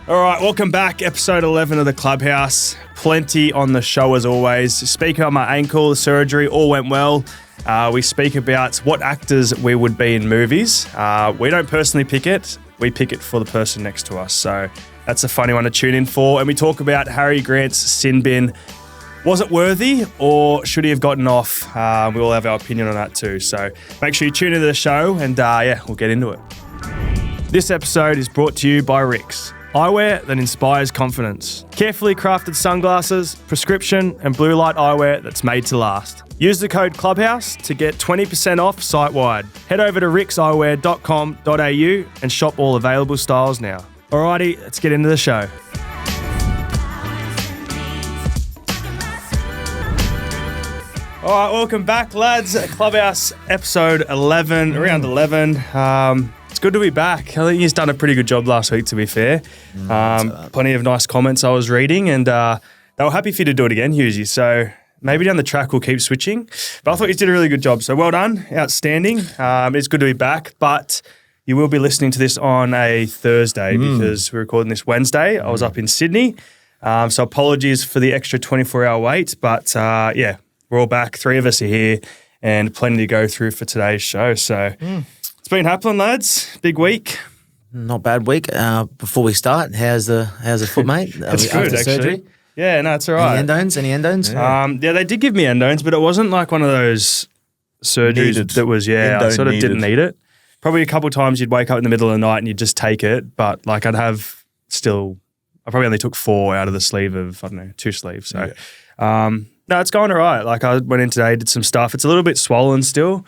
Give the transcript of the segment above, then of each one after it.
All right, welcome back. Episode 11 of the Clubhouse. Plenty on the show as always. Speaking of my ankle, the surgery, all went well. We speak about what actors we would be in movies. We don't personally pick it. We pick it for the person next to us. So that's a funny one to tune in for. And we talk about Harry Grant's sin bin. Was it worthy or should he have gotten off? We all have our opinion on that too. So make sure you tune into the show and we'll get into it. This episode is brought to you by RIXX Eyewear that inspires confidence. Carefully crafted sunglasses, prescription and blue light eyewear that's made to last. Use the code Clubhouse to get 20% off site-wide. Head over to rixeyewear.com.au and shop all available styles now. Alrighty, let's get into the show. All right, welcome back, lads. Clubhouse episode 11, around 11. It's good to be back. I think he's done a pretty good job last week, to be fair. Plenty of nice comments I was reading, and they were happy for you to do it again, Hughesy. So maybe down the track we'll keep switching. But I thought you did a really good job. So well done, outstanding. It's good to be back, but you will be listening to this on a Thursday because we're recording this Wednesday. I was up in Sydney, so apologies for the extra 24-hour wait. But we're all back. 3 of us are here, and plenty to go through for today's show. So. It's been happening, lads. Big week. Not bad week. Before we start, how's the foot, mate? It's good, actually. Surgery? Yeah, no, it's all right. Any endos? Yeah. They did give me endones, but it wasn't like one of those surgeries that was, I sort of didn't need it. Probably a couple of times you'd wake up in the middle of the night and you'd just take it, but like I probably only took 4 out of the sleeve of, 2 sleeves. So, no, it's going all right. Like I went in today, did some stuff. It's a little bit swollen still,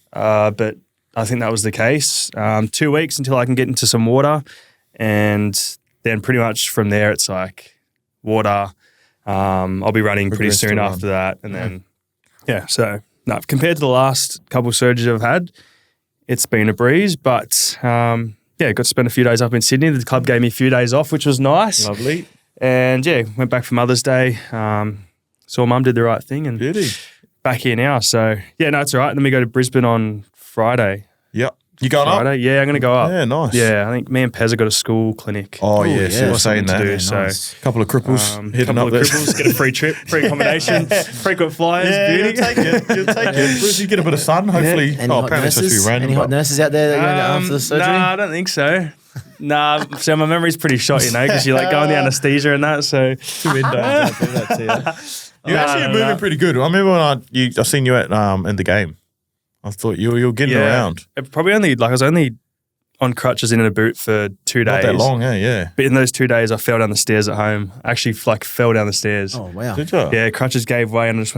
but I think that was the case. 2 weeks until I can get into some water, and then pretty much from there it's like water. I'll be running pretty soon after that, and then So compared to the last couple of surgeries I've had, it's been a breeze. But got to spend a few days up in Sydney. The club gave me a few days off, which was nice. Lovely. And went back for Mother's Day. Saw Mum did the right thing, and back here now. So it's all right. And then we go to Brisbane on Friday. Yep. You going Friday? up? Yeah, I'm going to go up. Yeah, nice. Yeah, I think me and Pez have got a school clinic. Oh, yeah. We're saying that. Do, nice. Couple of cripples hitting up there. Get a free trip, free accommodation, frequent flyers. Beauty. You'll take it. Bruce, you get a bit of sun, hopefully. Any hot nurses out there that you're going to after the surgery? No, I don't think so. So my memory's pretty shot, because you go on the anaesthesia and that, so. 2 windows. You're actually moving pretty good. I remember when I seen you at in the game. I thought you were getting around. Probably only, I was only on crutches and in a boot for 2 days. Not that long, yeah. But in those 2 days, I fell down the stairs at home. I actually, fell down the stairs. Oh, wow. Did you? Yeah, crutches gave way and I just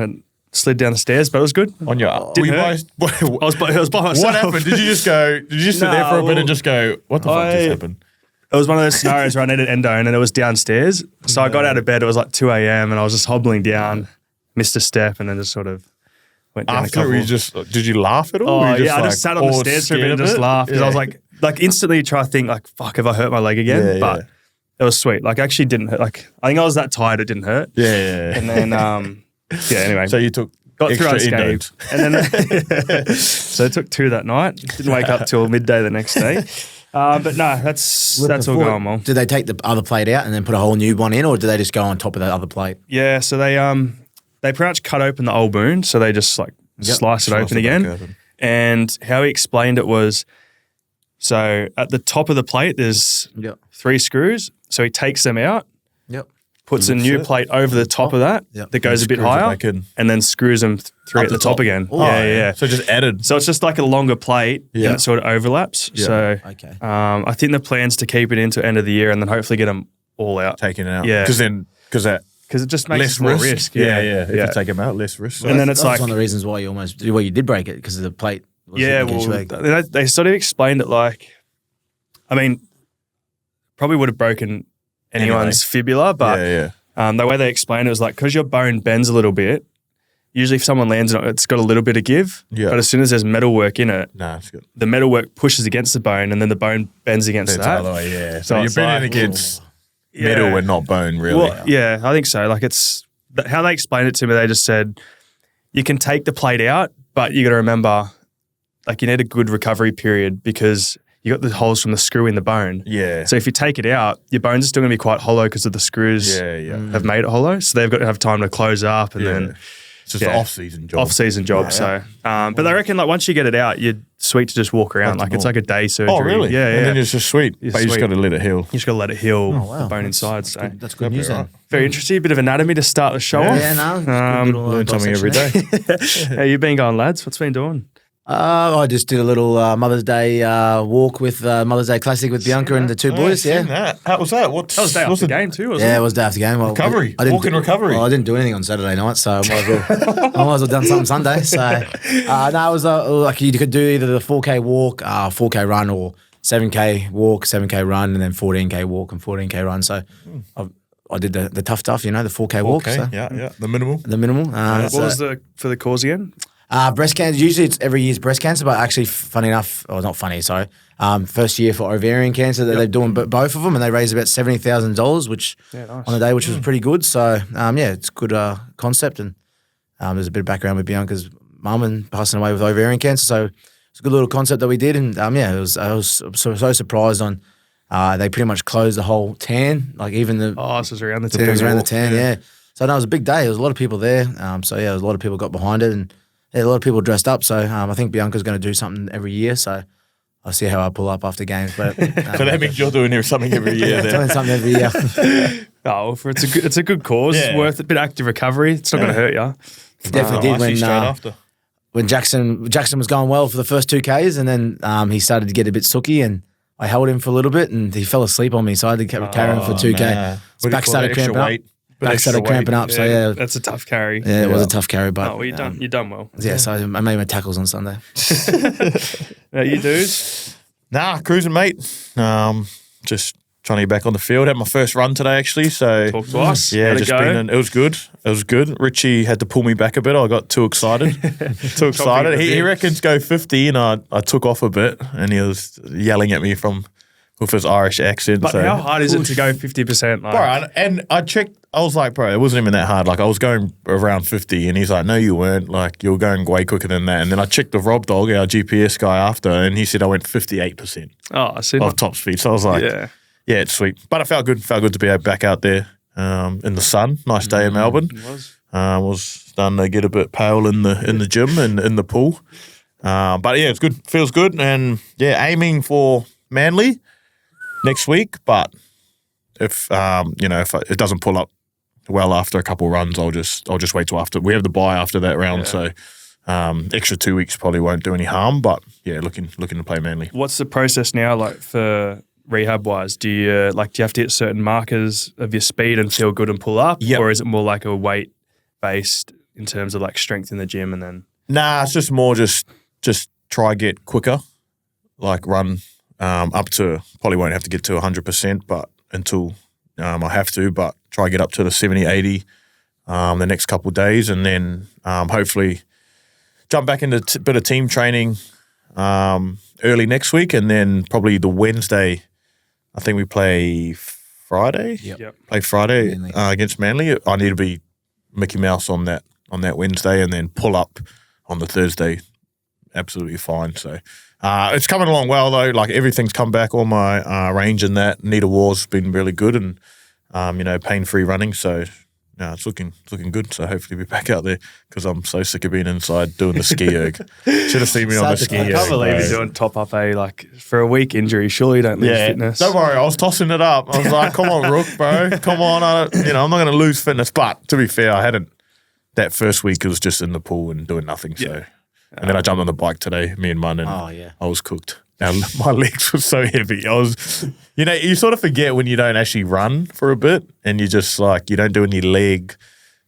slid down the stairs, but it was good. On your Didn't hurt. I was by myself. What happened? Did you just sit there for a bit and just go, what the fuck just happened? It was one of those scenarios where I needed endone and it was downstairs. So I got out of bed, it was like 2 a.m. and I was just hobbling down, missed a step and then just sort of went down After a couple. Did you laugh at all? I just sat on the stairs for a bit and just laughed because I was like instantly try to think fuck, have I hurt my leg again? But it was sweet. Like actually didn't hurt. Like I think I was that tired it didn't hurt. Yeah. And then anyway. So you got through unscathed. And then so I took 2 that night. Didn't wake up till midday the next day. But no, that's all going well. Did they take the other plate out and then put a whole new one in, or did they just go on top of that other plate? Yeah, so they pretty much cut open the old wound, so they just slice it open again. And how he explained it was, so at the top of the plate there's 3 screws, so he takes them out, puts a new plate over the top of that that goes a bit higher, and then screws them through at the top again. Oh, yeah. So just added. So it's just like a longer plate and it sort of overlaps. Yeah. So I think the plan's to keep it into end of the year and then hopefully get them all out. Taken out. Yeah. Because it just makes less more risk. Yeah. If you take them out, less risk. So and then it's that's one of the reasons why you did break it, because of the plate. They sort of explained it probably would have broken anyone's fibula, but the way they explained it was because your bone bends a little bit, usually if someone lands on it, it's got a little bit of give, but as soon as there's metalwork in it, it's good. The metalwork pushes against the bone and then the bone bends against that. The other way, so you're bending against metal and not bone, really. Well, yeah, I think so. It's how they explained it to me, they just said, you can take the plate out, but you got to remember, you need a good recovery period because you got the holes from the screw in the bone. Yeah. So if you take it out, your bones are still going to be quite hollow because of the screws have made it hollow. So they've got to have time to close up and then. It's just an off-season job. Off-season job. So, but they reckon like once you get it out, you're sweet to just walk around. Like it's like a day surgery. Oh, really? Yeah, yeah. And then it's just sweet. But you just got to let it heal. You just got to let it heal the bone inside. So That's good news then. very interesting. A bit of anatomy to start the show off. Yeah, no. Learn something every day. How you been going, lads? What's been doing? I just did a little Mother's Day walk with Mother's Day Classic with Bianca and the two boys. Yeah, That. How was that? That was day after the game too, wasn't yeah, it? it was day after game. Well, Recovery. I didn't Walking recovery. Well, I didn't do anything on Saturday night, so I might as well done something Sunday. So no, it was like you could do either the 4K walk, 4K run, or 7K walk, 7K run, and then 14K walk and 14K run. So I did the tough stuff, the 4K walk. Okay, So. yeah, the minimal. The minimal. What was for the cause again? Breast cancer. Usually it's every year's breast cancer, but actually, funny enough, or not funny, sorry. First year for ovarian cancer that they're doing both of them, and they raised about $70,000, which nice. on the day, which was pretty good. So it's a good concept, and there's a bit of background with Bianca's mum and passing away with ovarian cancer. So it's a good little concept that we did, and I was so surprised on. They pretty much closed the whole tan, like even the. Oh, so it was around the It tan. was around the tan, yeah. So no, it was a big day. There was a lot of people there. So there was a lot of people got behind it, and a lot of people dressed up. So I think Bianca's going to do something every year. So I'll see how I pull up after games. But So that means you're doing something every year. doing something every year. It's a good cause. Yeah. Worth a bit of active recovery. It's not going to hurt you. Definitely did I see straight when after. when Jackson was going well for the first 2Ks, and then he started to get a bit sooky, and I held him for a little bit, and he fell asleep on me. So I had to carry him for 2K. Nah. His back started cramping up. Back Extra started cramping up. So yeah, That's a tough carry. it was a tough carry, but Oh, well, you done well. yeah. So I made my tackles on Sunday. You dudes? Nah, cruising, mate. Just trying to get back on the field. Had my first run today, actually. So Talk to us. yeah, How'd it just go? it was good. It was good. Richie had to pull me back a bit. I got too excited. Too excited. He reckons go 50, and I took off a bit, and he was yelling at me with his Irish accent. But so. how hard is it to go 50%? Like, Bro, and I checked. I was like, bro, it wasn't even that hard. Like, I was going around 50, and he's like, no, you weren't. Like, you were going way quicker than that. And then I checked with Rob Dog, our GPS guy, after, and he said I went 58% I see. of top speed. So I was like, yeah, it's sweet. But it felt good. Felt good to be back out there in the sun. Nice day in Melbourne. It was. Was starting to get a bit pale in the gym and in the pool. But yeah, it's good. Feels good. And yeah, aiming for Manly next week. But if if it doesn't pull up well after a couple of runs, I'll just wait till after. We have the bye after that round, so extra 2 weeks probably won't do any harm. But yeah, looking to play Manly. What's the process now like for rehab wise? Do you have to hit certain markers of your speed and feel good and pull up? Yep. Or is it more like a weight based in terms of like strength in the gym and then? Nah, it's just more just try get quicker, like run up to, probably won't have to get to 100%, but until I have to, but try get up to the 70, 80 the next couple of days, and then hopefully jump back into a bit of team training early next week, and then probably the Wednesday, I think we play Friday. Yep. Play Friday Manly. Against Manly. I need to be Mickey Mouse on that Wednesday, and then pull up on the Thursday. Absolutely fine. So it's coming along well though. Like everything's come back. All my range and that. Nita War's been really good, and pain-free running. So it's looking good. So hopefully be back out there, because I'm so sick of being inside doing the ski erg. Should have seen me on the ski erg. I can't believe you're doing top up like for a week injury. Surely you don't lose fitness. Don't worry, I was tossing it up. I was like, come on, Rook, bro. Come on. I'm not going to lose fitness. But to be fair, I hadn't. That first week, it was just in the pool and doing nothing. So, and then I jumped on the bike today, me and Mun, and I was cooked. Now, my legs were so heavy. I was, you sort of forget when you don't actually run for a bit, and you just like, you don't do any leg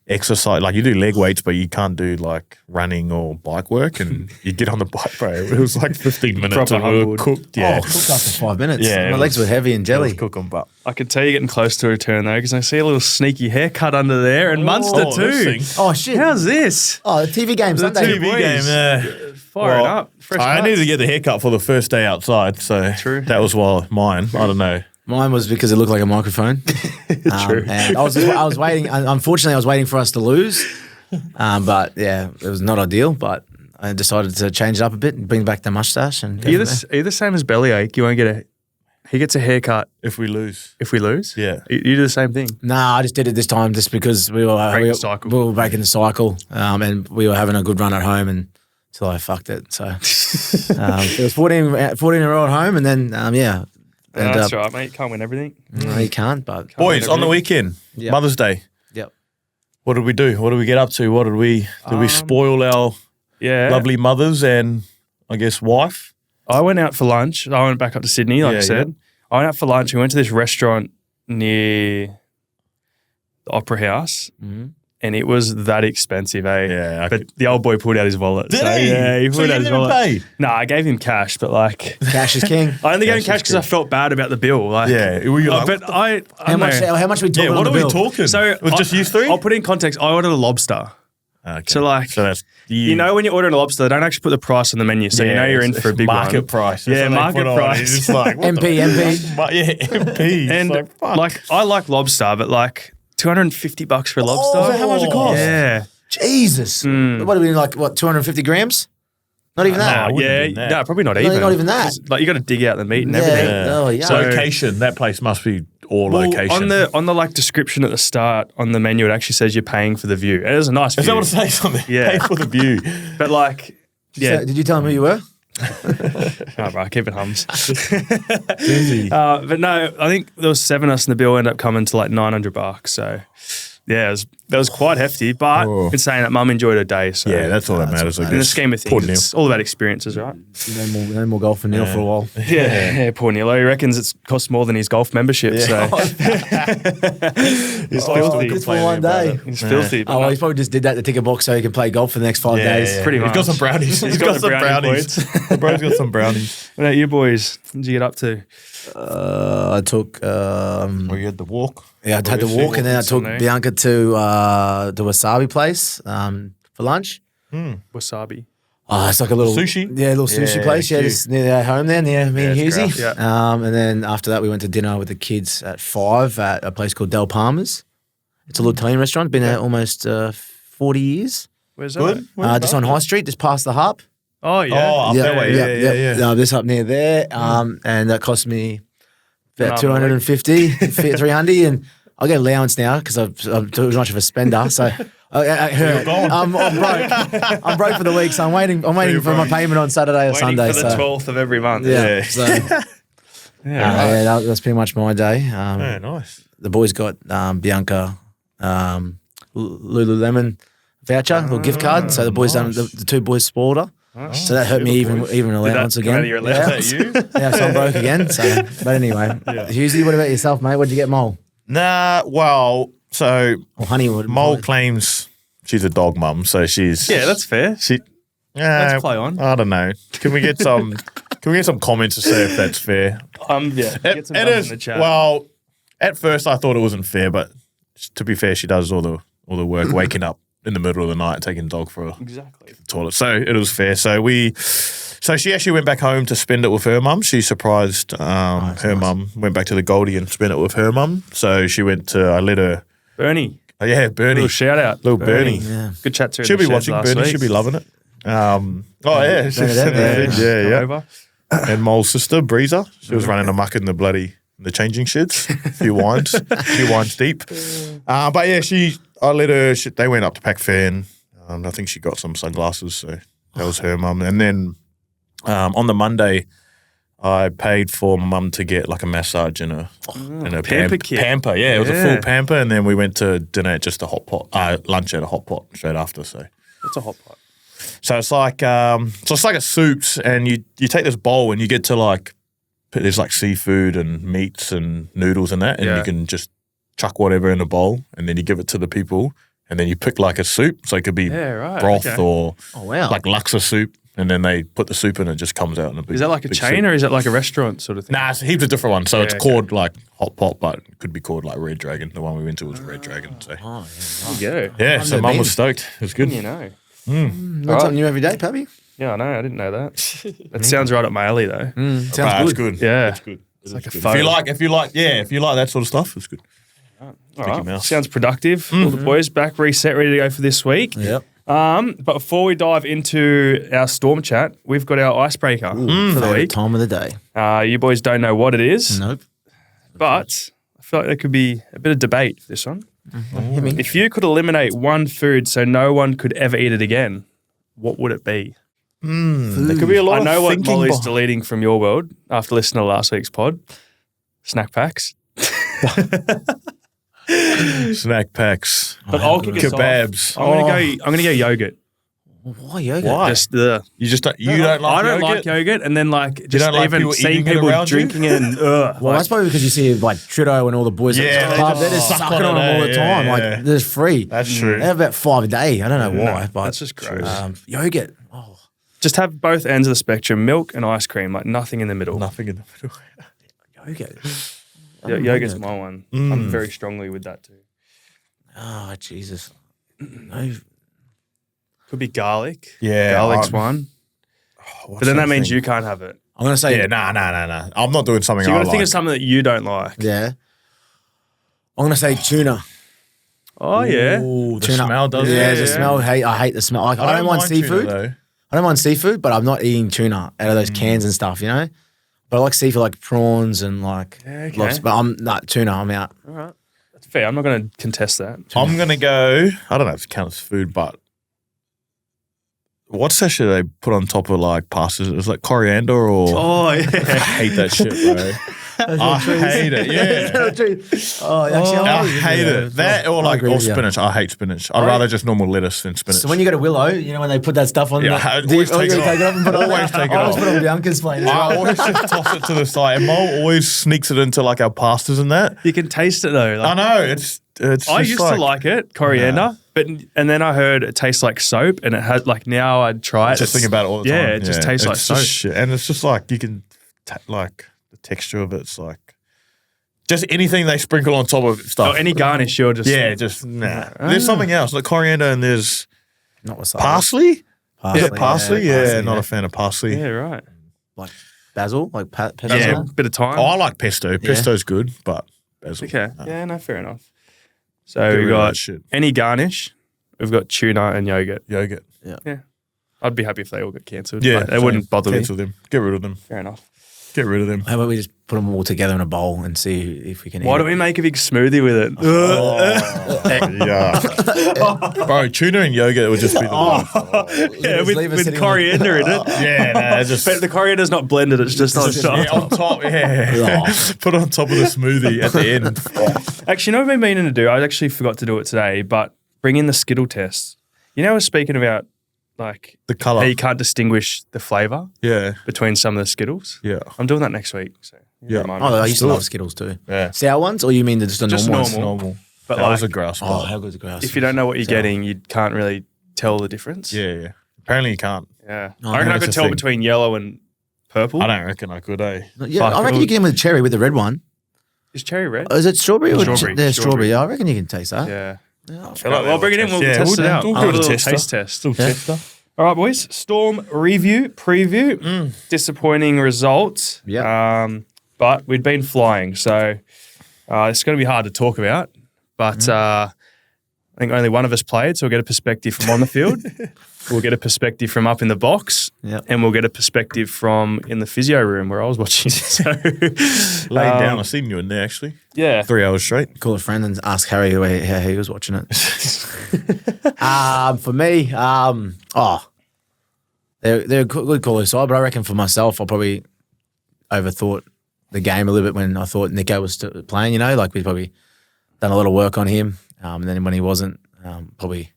exercise. Like you do leg weights, but you can't do like running or bike work, and you get on the bike, bro. It was like 15 minutes Proper and we were humbled. cooked. Yeah. Cooked after 5 minutes. Yeah, My it legs was- were heavy and I jelly. was cooking, but I could tell you're getting close to a return though, because I see a little sneaky haircut under there, and Munster this too. thing. Oh shit! How's this? Oh, the TV game Sunday. TV game, Fire it up. Fresh I cuts. needed to get the haircut for the first day outside, so True. that was mine. I don't know. Mine was because it looked like a microphone. True. And I was waiting. Unfortunately, I was waiting for us to lose. But yeah, it was not ideal. But I decided to change it up a bit and bring back the mustache. And Are you the same as Bellyache? You won't get he gets a haircut If we lose. if we lose? Yeah. You do the same thing? Nah, I just did it this time just because we were Break the cycle. We were breaking the cycle, and we were having a good run at home until I fucked it. So it was 14 in a row at home, and then That's right, mate. You can't win everything. No, you can't. But Boys, on the weekend, Yep. Mother's Day. Yep. What did we do? What did we get up to? What did we spoil our Yeah. lovely mothers and I guess wife? I went out for lunch. I went back up to Sydney, like Yeah, I said. I went out for lunch. We went to this restaurant near the Opera House, and it was that expensive, eh? Yeah, But the old boy pulled out his wallet. Did so, he? Yeah, he So pulled you out his didn't wallet. pay? Nah, I gave him cash, but like, cash is king. I only gave him Cash cash is because I felt bad about the bill. Like, Yeah. Were you like, but I How much? How much are we talking? yeah, what on are the we bill? talking? So was just you three? I'll put it in context. I ordered a lobster. Okay. So like, So that's you know when you're ordering a lobster, they don't actually put the price on the menu, so you know you're in for a big market one. price. Yeah, That's what they market put on. price. It's just like, what MP. Yeah, MP. And It's fuck. like, I like lobster, but like $250 for a lobster. is that how much it costs? Yeah. Jesus. What are we like? What 250 grams? Not even that. wouldn't Yeah, have been that. no, probably not No, even. not even that. 'Cause, like, you got to dig out the meat and Yeah. everything. Oh, yeah. So- location, that place must be all Well, location. on the like description at the start on the menu, it actually says you're paying for the view. It is a nice view. Is that what it says on there? Yeah. Pay for the view. But like, yeah, So, did you tell him who you were? oh, bro, keep it hums. But no, I think there was 7 of us, and the bill ended up coming to like $900. So yeah, that was quite hefty. But Oh. in saying that, Mum enjoyed her day. So Yeah, that's all that matters. I in the guess. scheme of Poor things, it's all about experiences, right? No more golf for Neil for a while. Yeah, poor Neil. He reckons it costs more than his golf membership. So He's filthy. Just for one day. he's filthy. but Oh, well, no, he probably just did that to tick a box so he can play golf for the next 5 days. Pretty He's got much. some brownies. He's got the some brownie brownies. The bro's got some brownies. What about you boys? What did you get up to? I took You had the walk. I had to walk, and then I took Sunday. Bianca to the wasabi place for lunch. Wasabi. Oh, it's like a little Sushi? Yeah, a little sushi Yeah, place. Yeah, cute. just near our home there, near me and it's Husey. great. And then after that, we went to dinner with the kids at 5 at a place called Del Palmer's. It's a little Italian restaurant. Been there almost 40 years. Where's Good. that? Just on High Street, just past the Harp. Oh yeah. Oh, up that way. Yeah. No, this up near there. And that cost me about Phenomenal. 250, 300, and I get allowance now because I'm too much of a spender. So I'm broke. I'm broke for the week, so I'm waiting for my payment on Saturday or Waiting Sunday. for the so 12th of every month. yeah, Yeah. so Yeah, that's pretty much my day. Yeah, nice. The boys got Bianca Lululemon voucher or gift card, so the boys done the 2 boys spoiled her. So that hurt me even allowance come out again. of your allowance? Is that you? Yeah, so I'm broke again. So, but anyway, Husey, what about yourself, mate? What did you get, Mole? Nah, well, so Or Honeywood? Mole claims she's a dog mum, so she's Yeah, that's fair. she. Let's play on. I don't know. Can we get some? Can we get some comments to say if that's fair? Yeah. Get some It thumbs is. in the chat. Well, at first I thought it wasn't fair, but to be fair, she does all the work, waking up in the middle of the night, taking the dog for a exactly. toilet. So it was fair. So she actually went back home to spend it with her mum. She surprised her mum, went back to the Goldie and spent it with her mum. So she went to, I let her, Bernie. Bernie. Little shout out. Little Bernie. Yeah. Good chat to her. She'll in the be sheds watching. last Bernie week. should be loving it. Yeah. Bernadette, Yeah. Over. And Mole's sister, Breezer, she was running amok in the changing sheds. A few wines deep. But yeah, I let her, they went up to Pac Fair and I think she got some sunglasses. So that was her mum. And then on the Monday, I paid for my mum to get like a massage and a Pamper kit. Pamper, yeah. It was a Yeah. full pamper. And then we went to dinner at just a hot pot, lunch at a hot pot straight after. So That's a hot pot. so it's like a soup, and you take this bowl and you get to like there's like seafood and meats and noodles and that, and Yeah. you can just chuck whatever in a bowl, and then you give it to the people, and then you pick like a soup, so it could be Yeah, right. broth okay. or Oh, wow. like laksa soup, and then they put the soup in, and it just comes out in a big. Is that like a big chain soup. or is it like a restaurant sort of thing? Nah, it's heaps of different ones. So it's okay. called like hot pot, but it could be called like Red Dragon. The one we went to was Red Dragon. So There you go. yeah, so never mum been. was stoked. It was good. You know. Learn something new every day, Pappy. Yeah, I know. I didn't know that. That sounds right up my alley though. Sounds But good. it's good. Yeah. It's good. It's like a Good. photo. If you like that sort of stuff, it's good. All right. Mouse. Sounds productive. All the boys back, reset, ready to go for this week. Yep. But before we dive into our Storm chat, we've got our icebreaker for the Favorite week. time of the day. You boys don't know what it is, Nope. but I feel like there could be a bit of debate for this one. Hit me. If you could eliminate one food so no one could ever eat it again, what would it be? There could be a lot I know of what thinking Molly's behind- deleting from your world after listening to last week's pod. Snack packs. Snack packs, But I'll kick us off. kebabs. I'm gonna go yogurt. Why yogurt? Why? Just the You just don't. You don't like. I don't yogurt? like yogurt, and then like just don't like even people seeing eating it people around you? drinking it. And, Well, that's probably because you see like Trudeau and all the boys Yeah, at the they club. just They're just suck sucking on on them it, all the yeah, time. yeah. Like, there's free. That's true. They have about 5 a day. I don't know why, but that's just gross. yogurt. Oh, Just have both ends of the spectrum: milk and ice cream, like nothing in the middle. Nothing in the middle. yogurt. Yogurt's my one. I'm very strongly with that too. Oh, Jesus. No. Could be garlic. Yeah, garlic's I'm- one. But then that means you can't have it. I'm going to say, Yeah, nah. I'm not doing something. So you I got to think like. of something that you don't like. yeah. I'm going to say tuna. Oh yeah. Ooh, the Tuna. smell does. Yeah, it. the smell. I hate the smell. Like, I don't mind tuna, seafood. though. I don't mind seafood, but I'm not eating tuna out of those cans and stuff, you know? But I like seafood like prawns and like okay. lobster. But I'm not tuna, I'm out. All right. That's fair. I'm not going to contest that. I'm gonna go. I don't know if it counts as food, but what's that shit they put on top of like pastas? It's like coriander or. Oh yeah. I hate that shit, bro. I hate it. Yeah. Oh, actually, I hate it. That or like agree or with you. spinach. I hate spinach. I'd rather just normal lettuce than spinach. So when you go to Willow, you know when they put that stuff on, Yeah, I always take it off. and put it on Always there? take it I always off. put it on Bianca's plate as I well. always just toss it to the side. And Mo always sneaks it into like our pastas and that. You can taste it though. I Like, know it's. I just used to like it, coriander, and then I heard it tastes like soap, and it had like now I'd try it. Just think about it all the time. Yeah, it just tastes like it's soap. just shit. And it's just like you can like the texture of it's like just anything they sprinkle on top of stuff. Oh, any garnish, you're just just nah. There's something else like coriander and there's Not wasabi. parsley. Yeah, parsley. Yeah, parsley, not yeah. a fan of parsley. Yeah, right. Like basil, like pesto. Yeah, bit of time. Oh, I like pesto. Pesto's good, but basil. Okay. Yeah, no, fair enough. So Get we rid of got that shit. any garnish. We've got tuna and yogurt. Yogurt. Yeah. I'd be happy if they all got cancelled. Yeah, But it wouldn't bother me. Cancel them. Get rid of them. Fair enough. Get rid of them. How about we just put them all together in a bowl and see if we can eat Why it? don't we make a big smoothie with it? Yeah. Bro, tuna and yogurt would just be the one. Yeah, Just leave it with sitting coriander in it. Yeah, nah, just But the coriander's not blended, it's just on yeah, top. on top. Yeah. Put it on top of the smoothie at the end. Actually, you know what I've been meaning to do? I actually forgot to do it today, but bring in the Skittle test. You know, I was speaking about like The colour. how you can't distinguish the flavour Yeah. between some of the Skittles. Yeah. I'm doing that next week. So Yeah. remind me. Oh, I used to love Skittles too. Yeah. Sour ones, or you mean just the Just normal ones? normal. Normal. But That like, was a grouse. Oh, how good's the grass? if you don't know what you're Sour. getting, you can't really tell the difference. Yeah. Apparently you can't. Yeah. Oh, I reckon I that's could a tell thing. between yellow and purple. I don't reckon I could, eh? Yeah, Fuck, I reckon it you get them with cherry with the red one. Is cherry red? Is it strawberry or Strawberry, strawberry? strawberry. Yeah, I reckon you can taste that. Yeah. feel like Well, bring it in. We'll Yeah, test we'll it out. do- we'll I'll do do a a little tester. taste test. Tester. All right, boys. Storm preview. Disappointing result. Yeah. But we'd been flying, so it's going to be hard to talk about. But I think only one of us played, so we'll get a perspective from on the field. We'll get a perspective from up in the box. Yep. And we'll get a perspective from in the physio room where I was watching. So, Laid down. I seen you in there actually. yeah. 3 hours straight. Call a friend and ask Harry how he was watching it. For me, they're a good quality side, but I reckon for myself, I probably overthought the game a little bit when I thought Nico was still playing. You know, like we'd probably done a lot of work on him, and then when he wasn't, probably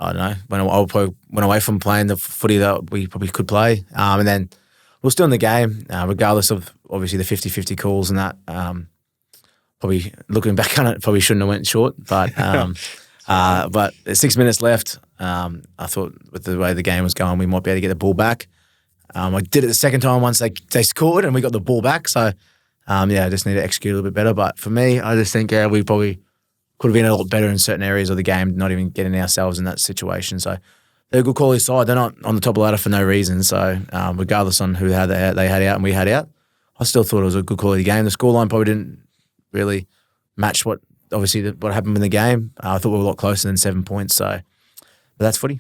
I don't know. I probably went away from playing the footy that we probably could play, and then we're still in the game, regardless of obviously the 50-50 calls and that. Probably looking back on it, probably shouldn't have went short, but 6 minutes left. I thought with the way the game was going, we might be able to get the ball back. I did it the second time once they scored and we got the ball back. So, I just need to execute a little bit better. But for me, I just think we probably could have been a lot better in certain areas of the game, not even getting ourselves in that situation. So they're a good quality side. They're not on the top of the ladder for no reason. So regardless on who they had out and we had out, I still thought it was a good quality game. The scoreline probably didn't really match what happened in the game. I thought we were a lot closer than 7 points. So, But that's footy.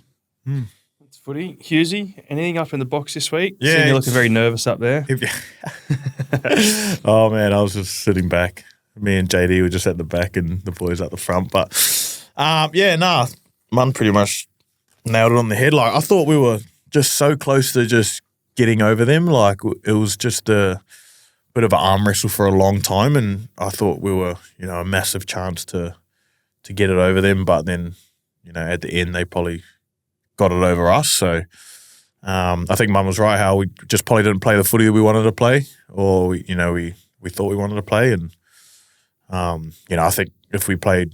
It's footy. Hughesy, anything up in the box this week? Yeah, Seeing you looking very nervous up there. Oh man, I was just sitting back. Me and JD were just at the back, and the boys at the front. But Mun pretty much nailed it on the head. Like I thought we were just so close to just getting over them. Like it was just a bit of an arm wrestle for a long time, and I thought we were, a massive chance to get it over them. But then, at the end they probably got it over us. So I think Mum was right. How we just probably didn't play the footy that we wanted to play, or we thought we wanted to play, and I think if we played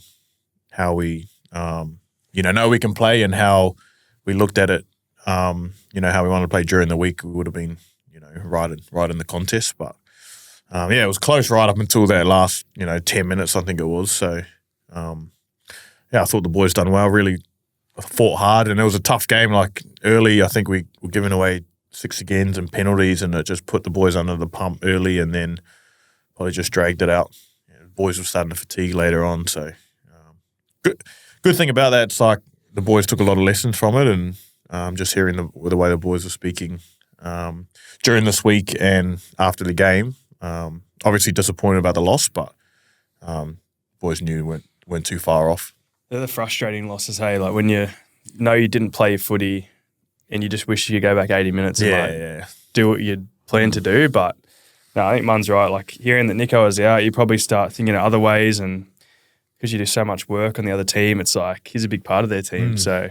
how we know we can play and how we looked at it, how we wanted to play during the week, we would have been, right in the contest. But it was close right up until that last, 10 minutes, I think it was. So I thought the boys done well. Really fought hard, and it was a tough game. Like early, I think we were giving away 6 agains and penalties, and it just put the boys under the pump early, and then probably just dragged it out. The boys were starting to fatigue later on. So good thing about that, it's like the boys took a lot of lessons from it, and just hearing the way the boys were speaking during this week and after the game. Obviously disappointed about the loss, but boys knew went too far off. They're the frustrating losses, hey? Like when you know you didn't play your footy and you just wish you could go back 80 minutes and do what you'd planned to do. But no, I think Mun's right. Like hearing that Nico was out, you probably start thinking of other ways, and because you do so much work on the other team, it's like he's a big part of their team. So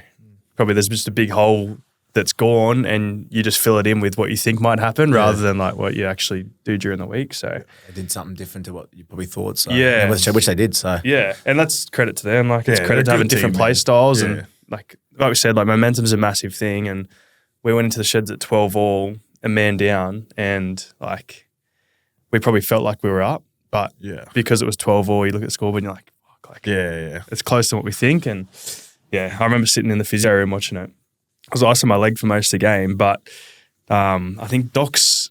probably there's just a big hole that's gone, and you just fill it in with what you think might happen rather than like what you actually do during the week. So they did something different to what you probably thought. So yeah, which they did. So yeah, and that's credit to them. Like it's credit to having different play styles, and like we said, like momentum's a massive thing. And we went into the sheds at 12 all, a man down, and like we probably felt like we were up, but because it was 12 all, you look at the scoreboard and you're like, fuck, like it's close to what we think. And I remember sitting in the physio room watching it. I was icing my leg for most of the game, but I think Doc's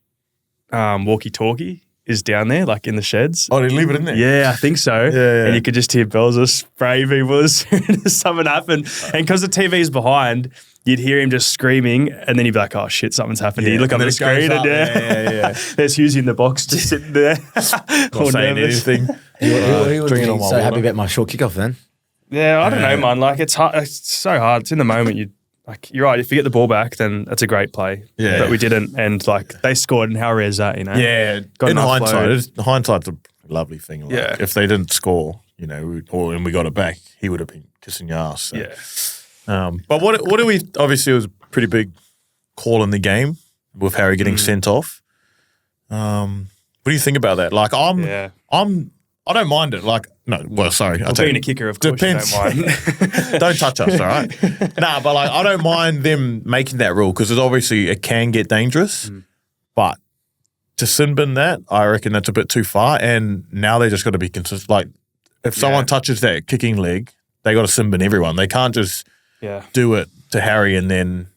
walkie-talkie is down there, like in the sheds. Oh, did he leave it in there? Yeah, I think so. Yeah. And you could just hear bells of spray people as soon as something happened. And because the TV's behind, you'd hear him just screaming, and then you'd be like, oh shit, something's happened. You look up at the screen and there's Hughesy in the box just sitting there. Not saying anything. He would be so happy about my short kickoff then. Yeah, I don't know, man. Like it's hard. It's so hard. It's in the moment. You're right. If you get the ball back, then that's a great play. Yeah. But we didn't, and like they scored, and how rare is that? Yeah. In hindsight's a lovely thing. Like, if they didn't score, and we got it back, he would have been kissing your ass. So. Yeah. But what do we? Obviously, it was a pretty big call in the game with Harry getting sent off. What do you think about that? Like, I don't mind it. Like, no, well, sorry. Being a kicker, of course, you don't mind. Don't touch us, all right? But like, I don't mind them making that rule because obviously it can get dangerous. But to sin bin that, I reckon that's a bit too far. And now they just got to be consistent. Like, if someone touches that kicking leg, they got to sin bin everyone. They can't just do it to Harry and then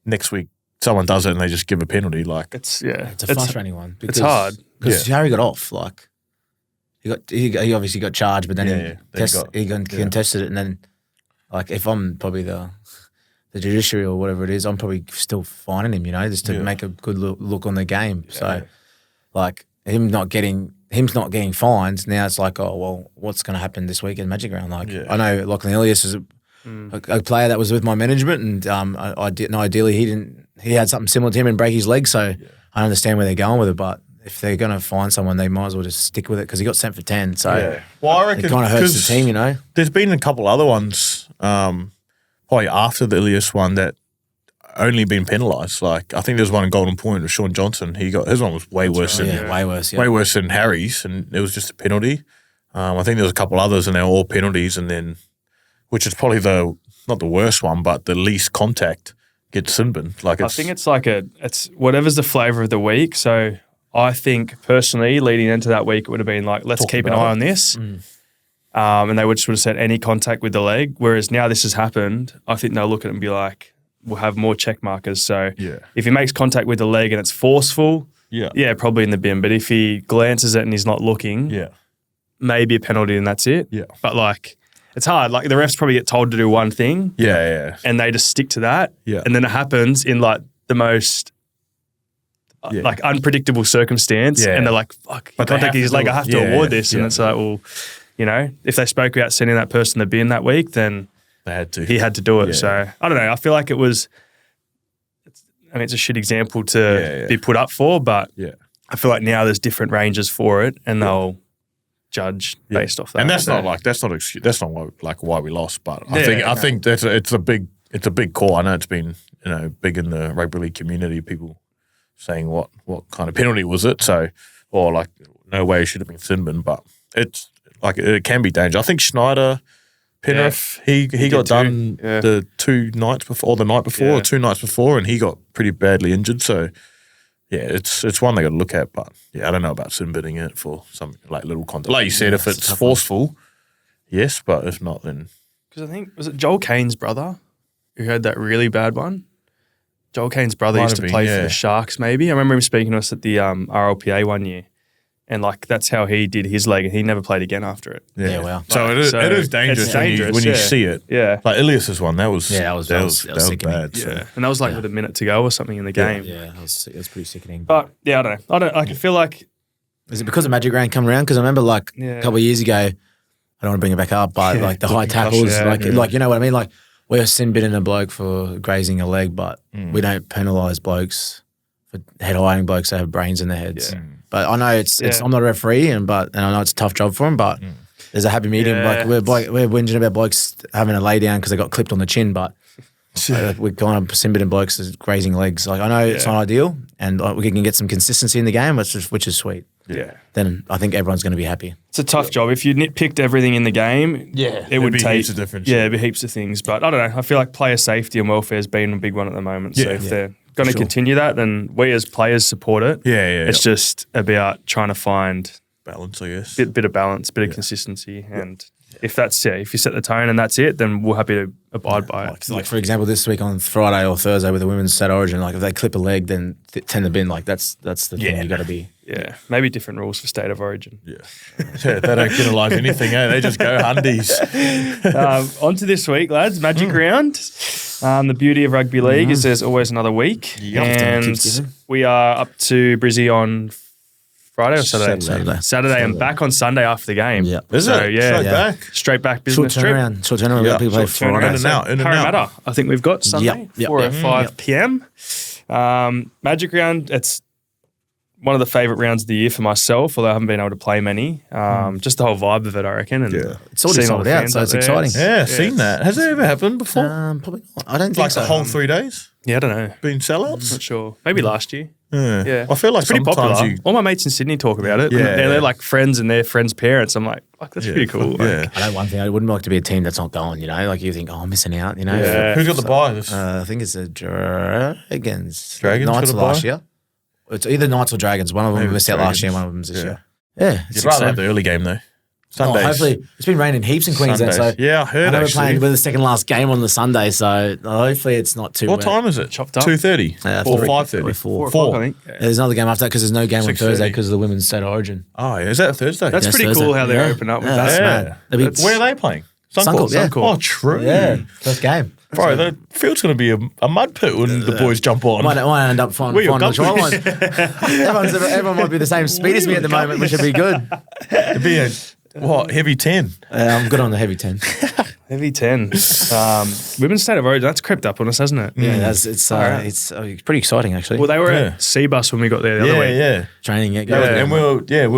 next week someone does it and they just give a penalty. Like, it's a frustrating one. It's hard because Harry got off. Like, he obviously got charged, but then he contested it, and then like if I'm probably the judiciary or whatever it is, I'm probably still fining him, just to make a good look on the game. So like him not getting fined, now it's like, oh well, what's going to happen this week in Magic Round? Like I know Lachlan Ilias is a player that was with my management, and ideally he had something similar to him and break his leg, so I understand where they're going with it, but if they're going to find someone, they might as well just stick with it because he got sent for 10. So well, I reckon it kind of hurts the team, There's been a couple other ones, probably after the Ilias one, that only been penalised. Like I think there's one in Golden Point with Sean Johnson. His one was way worse way worse than Harry's, and it was just a penalty. I think there was a couple others, and they were all penalties, and then which is probably not the worst one, but the least contact gets sin bin. Like I think it's whatever's the flavour of the week. So. I think personally, leading into that week, it would have been like, let's keep an eye on this. And they would just would have said any contact with the leg. Whereas now this has happened, I think they'll look at it and be like, we'll have more check markers. So if he makes contact with the leg and it's forceful, probably in the bin. But if he glances it and he's not looking, maybe a penalty and that's it. Yeah. But like, it's hard. Like the refs probably get told to do one thing. Yeah. And they just stick to that. Yeah. And then it happens in like the most like unpredictable circumstance. Yeah. And they're like, fuck, But he they have contacted his to leg. do I it. have to Yeah, award this. And yeah. it's like, well, you know, if they spoke about sending that person to the bin that week, then They had to. he had to do it. Yeah. So I don't know. I feel like it's a shit example to be put up for, but Yeah. I feel like now there's different ranges for it and they'll judge based off that. And that's So- not like that's not excuse. That's not why we lost. But Yeah, I think that's it's a big call. I know it's been big in the rugby league community. People saying what kind of penalty was it? So or like no way it should have been sin bin. But it's like it can be dangerous. I think Schneider, Penrith, he got too. done Yeah. the 2 nights before or the night before or 2 nights before, and he got pretty badly injured. So. Yeah, it's one they got to look at, but yeah, I don't know about sin binning it for some like little content. Like you said, if it's forceful, yes, but if not, then Because I think, was it Joel Kane's brother who had that really bad one? Joel Kane's brother Might used to have been, play for yeah. the Sharks, maybe. I remember him speaking to us at the RLPA one year. And, like, that's how he did his leg, and he never played again after it. Yeah, wow. So it is dangerous, it's dangerous when you yeah. see it. Yeah. Like Ilias's one, that was that was sickening. bad. So. Yeah. And that was, like, with a minute to go or something in the game. Yeah, it was pretty sickening. But, yeah, I don't know. I feel like, Is it because of Magic Round coming around? Because I remember like Yeah. a couple of years ago, I don't want to bring it back up, but like the high tackles, yeah. like you know what I mean? Like we're sin binning a bloke for grazing a leg, but we don't penalise blokes for head hiding blokes that have brains in their heads. Yeah. But I know it's I'm not a referee and I know it's a tough job for him, but there's a happy medium. Yeah. Like we're whinging about blokes having a lay down because they got clipped on the chin, but we're kind of sin binning blokes as grazing legs. Like I know it's not ideal, and we can get some consistency in the game, which is sweet. yeah. Then I think everyone's going to be happy. It's a tough job. If you nitpicked everything in the game, it would It'd be take heaps of difference. Yeah, it'd be heaps of things. But I don't know. I feel like player safety and welfare has been a big one at the moment. So if they're going to continue that, then we as players support it. Yeah. It's just about trying to find balance, I guess. bit of balance, bit of consistency, and if that's if you set the tone and that's it, then we're happy to abide by it. Like for example, this week on Friday or Thursday with the women's state origin, like if they clip a leg, then tend to bin. Like that's the thing you got to be. Yeah, maybe different rules for state of origin. Yeah, they don't penalise anything, eh? They just go hundies. On to this week, lads. Magic round. The beauty of rugby league is there's always another week, and Keeps giving. we are up to Brizzy on Friday or Saturday. Saturday. and back on Sunday after the game. Yeah. Is so, it? Yeah, Straight back? straight back Short business trip. turnaround. Short turnaround. Yeah, People play short turnaround. Friday. In and out, in and out. Parramatta, I think we've got Sunday, Yep, 4 or yep. 5 p.m. Magic round, it's one of the favourite rounds of the year for myself, although I haven't been able to play many. Just the whole vibe of it, I reckon. And It's already seeing all sold the out, fans so up it's there. exciting. Yeah, seen that. Has it ever happened before? Probably not. I don't think Like so. the whole 3 days? Yeah, I don't know. Been sellouts? Not sure. Maybe last year. Yeah. Yeah. I feel like It's pretty sometimes popular. you... All my mates in Sydney talk about it. Yeah, and they're yeah. like friends and their friends' parents. I'm like, fuck, that's pretty cool. Yeah. Like, I know one thing. I wouldn't like to be a team that's not going. You know, like you think, oh, I'm missing out. You know. Yeah. Who's got the buy? This? I think it's the Dragons. Dragons Knights got of a last bye? year. It's either Knights or Dragons. One of them Maybe missed out last year. One of them's this year. Yeah, it's You'd rather have exciting. the early game, though. Oh, Sundays. hopefully, it's been raining heaps in Queensland. Sundays. So Yeah, I heard I know we're actually. playing with the second last game on the Sunday. So hopefully it's not too. What wet. time is it? Chopped up. 2:30 or 5:30? 4 4 o'clock, I think. There's another game after that because there's no game on 6:30. Thursday because of the women's state of origin. Oh, yeah. Is that a Thursday? That's Yes, pretty Thursday. cool how they Yeah. open up with Yeah, that. that's yeah. mad. They'll be- Where are they playing? Suncorp, yeah. Oh, true. Yeah, first game. Bro, the field's going to be a mud pit when the boys jump on. Might end up finding Where your the try line. guppies? Everyone might be the same speed as me at the moment, which would be good. It'd be a, heavy 10. I'm good on the heavy 10. Heavy 10. Women's state of origin, that's crept up on us, hasn't it? Yeah, it's pretty exciting actually. Well, they were Yeah. at Seabus when we got there the other week. Yeah. Training it. And we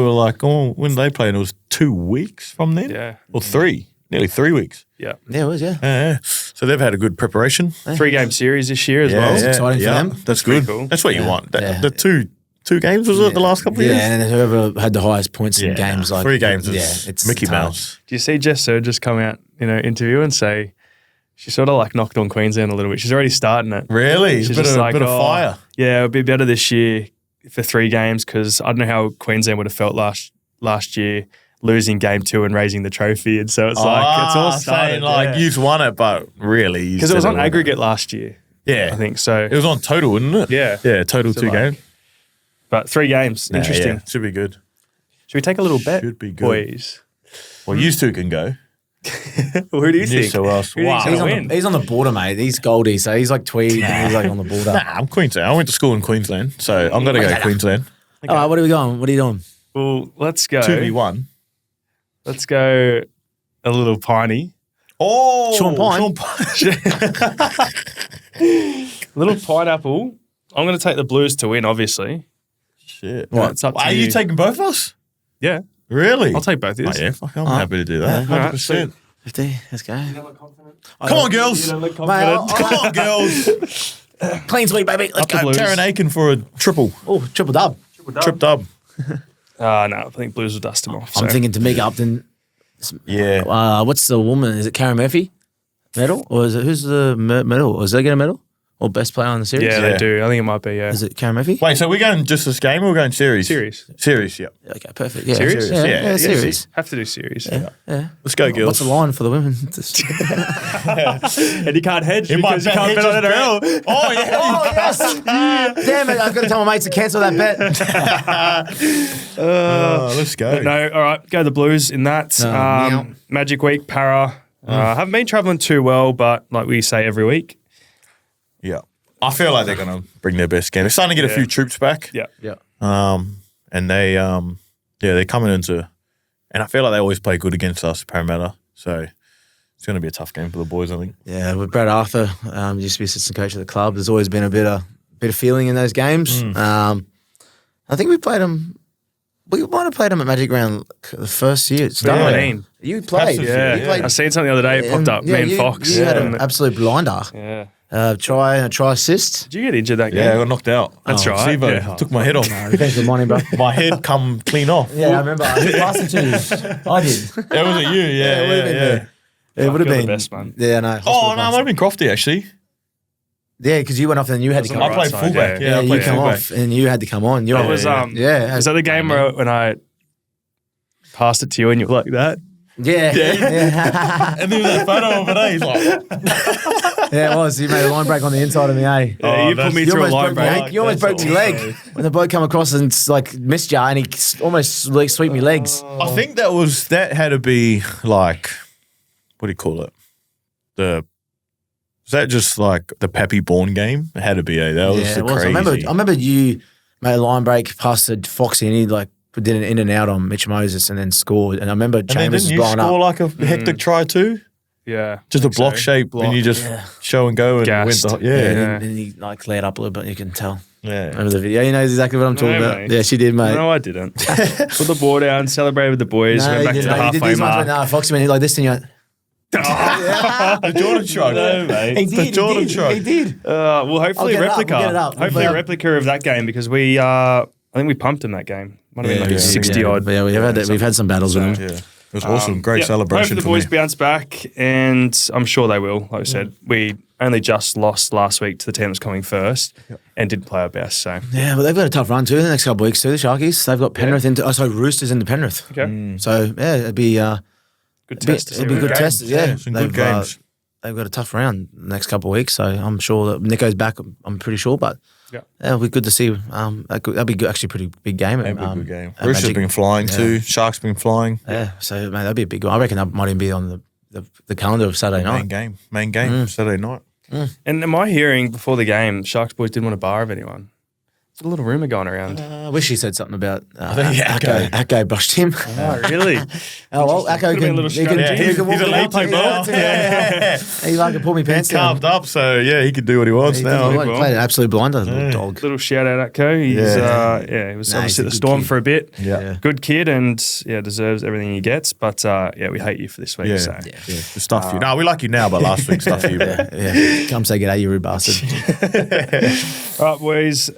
were like, oh, when did they play? And it was 2 weeks from then? Yeah. Or 3. Nearly 3 weeks. Yeah. Yeah, it was, yeah. Yeah. So they've had a good preparation. 3-game series this year as well. It's exciting for them. That's pretty good. cool. That's what you Yeah. want. Yeah. The two games, was it, the last couple of Yeah, years? and whoever had the highest points in games, like 3 games is it's Mickey hard. Mouse. Do you see Jess Surges come out in an interview and say she sort of like knocked on Queensland a little bit? She's already starting it. Really? She's Bit just of fire. Yeah, it would be better this year for 3 games because I don't know how Queensland would have felt last year losing game 2 and raising the trophy. And so it's like, it's all started. saying like you've won it, but really. Because it was on aggregate last year, Yeah. I think. So, It was on total, wasn't it? Yeah. Yeah, total So 2 like- games. but 3 games. Interesting. Yeah, should be good. Should we take a little bet, Should be good. boys? Well, you two can go. Who do you New think? South Wales. Who do you think's Wow. gonna win? He's on the border, mate. He's Goldie, so he's like Tweed and he's like on the border. Nah, I'm Queensland. I went to school in Queensland, so I'm going to go Queensland. All right, what are we going? What are you doing? Well, let's go. 2v1. Let's go a little piney. Oh, Sean Pine. Little pineapple. I'm going to take the Blues to win, obviously. Shit. Yeah, it's up to Are you taking both of us? Yeah, Really? I'll take both of Oh, these. yeah, fuck, I'm happy to do that. Yeah. 100%. 50. Let's go. Come on, girls. You don't look Mate, confident. Come on, girls. Clean sweep, baby. Let's Up the go. Blues. Taryn Aiken for a triple. Oh, triple dub. Trip dub. No, I think Blues will dust them off. I'm so. thinking Tamika Upton. Yeah. What's the woman? Is it Karen Murphy? Medal? Or is it who's the medal? Or is they get a medal? Or best player on the series? Yeah, Yeah. they do. I think it might be, yeah. Is it Karen Murphy? Wait, so we're going just this game or we're going series? Series. Series, yeah. Okay, perfect. Yeah, Series? Yeah, Yeah, yeah, series. Have to do series. Yeah. Let's go, girls. What's the line for the women? And you can't hedge In my because you bet, can't he bet on just NRL. bet. Oh, yeah. Oh, yes. Damn it. I've got to tell my mates to cancel that bet. Let's go. No, all right, go the Blues in that. meow. Magic week, Para. Haven't been travelling too well, but like we say every week. Yeah. I feel like they're going to bring their best game. They're starting to get a few troops back. Yeah. Yeah. And they're coming into, and I feel like they always play good against us, Parramatta. So it's going to be a tough game for the boys, I think. Yeah, with Brad Arthur, used to be assistant coach of the club. There's always been a bit of feeling in those games. I think we played them. We might have played them at Magic Round the first year. It started. 2019. You played. Yeah, You played. I seen something the other day. It popped up. Me and Fox. You had an And- absolute blinder. yeah. Try assist. Did you get injured that game? Yeah, I got knocked out. That's right. Sivo Yeah. took my head off. Thanks for money, bro. My head come clean off. Yeah, I remember. Who passed it to you? I did. That was it you? Yeah, it would have been yeah. It would have You're the been best, man. Yeah, no. Oh, no, it might have been Crofty, actually. Yeah, because you went off and you had to That's come on I the on. right played side, fullback. yeah. Yeah, I you played come fullback. off and you had to come on. That was yeah. Is that the game where when I passed it to you and you were like that? Yeah. Yeah. And there was that photo of it, eh? He's like, Yeah, it was. You made a line break on the inside of me, eh? Yeah, Oh, you put that's- me You through a almost line broke my break. leg. You almost broke That's my leg awesome. when the bloke come across and like missed you, and he almost like swept me legs. I think that had to be like, what do you call it? Was that just like the Pappy Bourne game? It had to be, eh? That was Yeah, the it was. crazy. I remember you made a line break, passed to Foxy, and he like did an in and out on Mitch Moses and then scored. And I remember and then Chambers didn't was you blowing score up. like a hectic try too? Yeah. Just a think block so. shape Block. and you just Yeah. show and go and Gassed. went the, Yeah, yeah. and then he like cleared up a little bit. You can tell. Yeah. Remember the video? He knows exactly what I'm talking No, about. mate. Yeah, she did, mate. No, I didn't. Put the ball down, celebrated with the boys, went back to the He did halfway these ones mark. when Foxy went like this, and you went, The Jordan shot. No, mate. he The did, Jordan he did, shot. he did. Well, hopefully I'll get it up, replica. we'll get it up. Hopefully Yeah. a replica of that game because we, I think we pumped him that game. Might have been like 60 odd. Yeah, we've had some battles with him. Yeah. It was awesome. Great Yeah, celebration hopefully the for boys me. bounce back, and I'm sure they will. Like I said, we only just lost last week to the team that's coming first and didn't play our best. So, Yeah, but they've got a tough run too in the next couple of weeks too. The Sharkies, they've got Penrith into. Oh, sorry, Roosters into Penrith. okay. So yeah, it'd be Good test to see. it'd be what we good got. test. Yeah, Some good They've, games. They've got a tough round the next couple of weeks, so I'm sure that Nico's back. I'm pretty sure, but Yeah. it'll be good to see. That'd be good, actually a pretty big game. That'd be a good game. at Roosters Magic. been flying too. Sharks been flying. Yeah, so mate, that'd be a big one. I reckon that might even be on the calendar of Saturday night. Main game. Saturday night. And am I hearing before the game, Sharks boys didn't want a bar of anyone? There's a little rumour going around. I wish he said something about think Acco. Acco brushed him. Oh, really? Oh well, Acco Could've been a can. little He can, strategy. he can walk He's a around lead now. Yeah. He like to pull me pants He's down. carved up, so yeah, he can do what he wants He now. played an absolute blinder, little dog. Little shout out at Co. He's, he was Nah, obviously he's at a the good Storm kid. for a bit. Yeah. Good kid and deserves everything he gets. But we hate you for this week. Yeah. So. The stuff you. No, we like you now, but last week stuff you. Yeah, come say g'day, you rude bastard. All right, boys.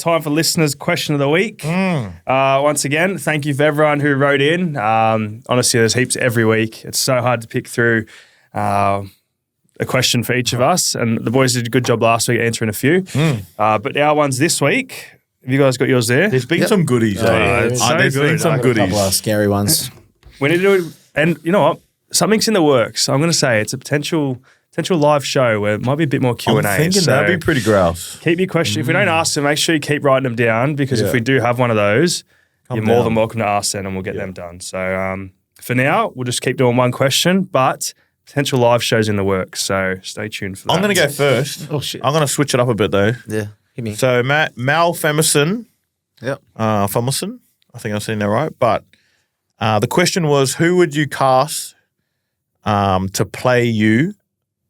Time for listeners' question of the week. Once again, thank you for everyone who wrote in. Honestly, there's heaps every week. It's so hard to pick through a question for each of us, and the boys did a good job last week answering a few. But our ones this week, have you guys got yours there? There's been some goodies. it's so There's been good. some I got A couple goodies. of scary ones. We need to do it, and you know what? Something's in the works. I'm going to say it's a potential live show where it might be a bit more Q I'm and A. thinking that'd be pretty grouse. Keep your question. If we don't ask them, make sure you keep writing them down because if Yeah. we do have one of those, you're more down. than welcome to ask them and we'll get them done. So For now, we'll just keep doing one question, but potential live shows in the works. So stay tuned for that. I'm going to go first. Oh, shit. I'm going to switch it up a bit though. Yeah. Hit me. So Mal Famison, Yep. Famison, I think I'm saying that right. But the question was, who would you cast to play you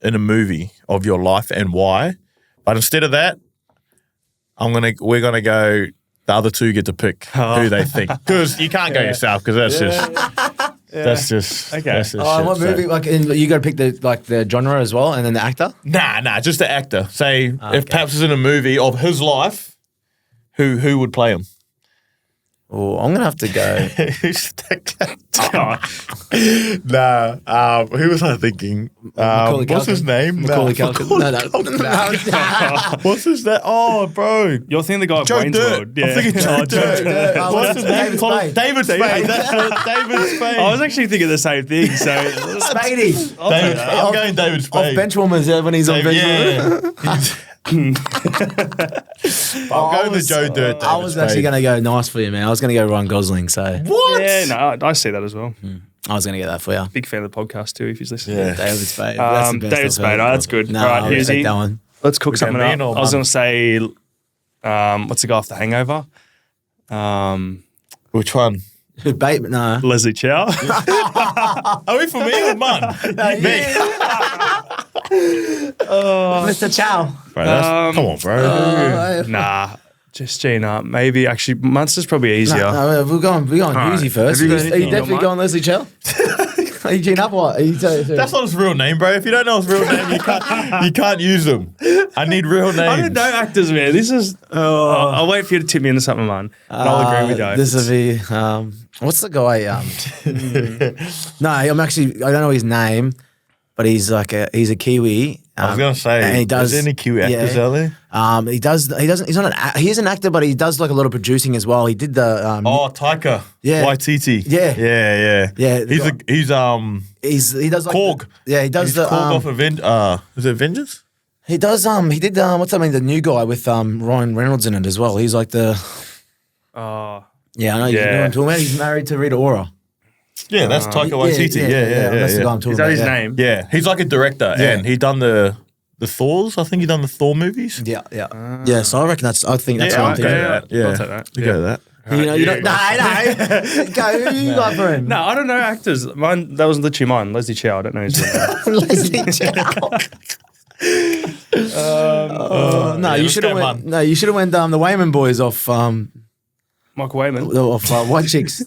in a movie of your life and why? But instead of that, we're gonna go. The other two get to pick who they think, because you can't go yourself, because that's just Okay. That's just Oh, shit, what so. movie? Like, you got to pick the genre as well, and then the actor. Nah, just the actor. Say if Paps is in a movie of his life, who would play him? Oh, I'm gonna have to go. Who was I thinking? Macaulay What's his Culkin. name? Macaulay Culkin. No. What's his name? Oh, bro. You're thinking the guy of Joe Wayne's Dirt. World. Yeah. I'm thinking Joe Dirt. What's his name? David Spade. That's it, David Spade. I was actually thinking the same thing. So Spady. I'm going David Off Spade. Benchwarmers when he's on Benchwarmers. Yeah. I'm going with Joe Dirt. I was actually going to go nice for you, man. I was going to go Ryan Gosling. So What? yeah, no, I see that as well. I was going to get that for you. Big fan of the podcast too. If he's listening. Yeah. David Spade. That's the best David I've Spade. heard. Oh, that's good. No, All right, I'll here's take he. that one. Let's cook something man up. or I was mum? going to say, what's the guy off The Hangover? Which one? Bateman, no. Leslie Chow. Are we for me or Mun? Mr. Chow. Bro, come on, bro. Nah, just Gene up. Maybe actually, Munster's probably easier. No, we're going Husey first. Have you got Are anything you on definitely mind? going Leslie Chow? Are you Gene up what? That's not his real name, bro. If you don't know his real name, you can't use them. I need real names. I don't know actors, man. This is. I'll wait for you to tip me into something, man. And I'll agree with you. This will be. What's the guy? No, I'm actually. I don't know his name, but he's he's a Kiwi. I was gonna say, and he does. is there any Kiwi actors out there? He does. He doesn't. He's not an. He is an actor, but he does like a lot of producing as well. He did the. Taika. Yeah. Waititi. Yeah. Yeah. He does like Korg. he does He's the. Korg off is it Avengers? He does. He did. What's that mean? The new guy with Ryan Reynolds in it as well. He's like the. Yeah, I know. You know what I'm talking about. He's married to Rita Ora. Yeah, that's Taika Waititi. Yeah. That's the guy I'm talking Is that about. his yeah. name? Yeah, he's like a director, and he done the Thors. I think he done the Thor movies. Yeah. Yeah. So I reckon that's. I think that's what I'm thinking. that. Yeah, I'll take that. You go with that. You know. No. Go. Who you got for him? No, I don't know actors. Mine, that was literally mine. Leslie Chow. I don't know his name. Leslie Chow. No, you should have went. man. No, you should have went. The Wayman boys off. Michael Wayman. Off White Chicks.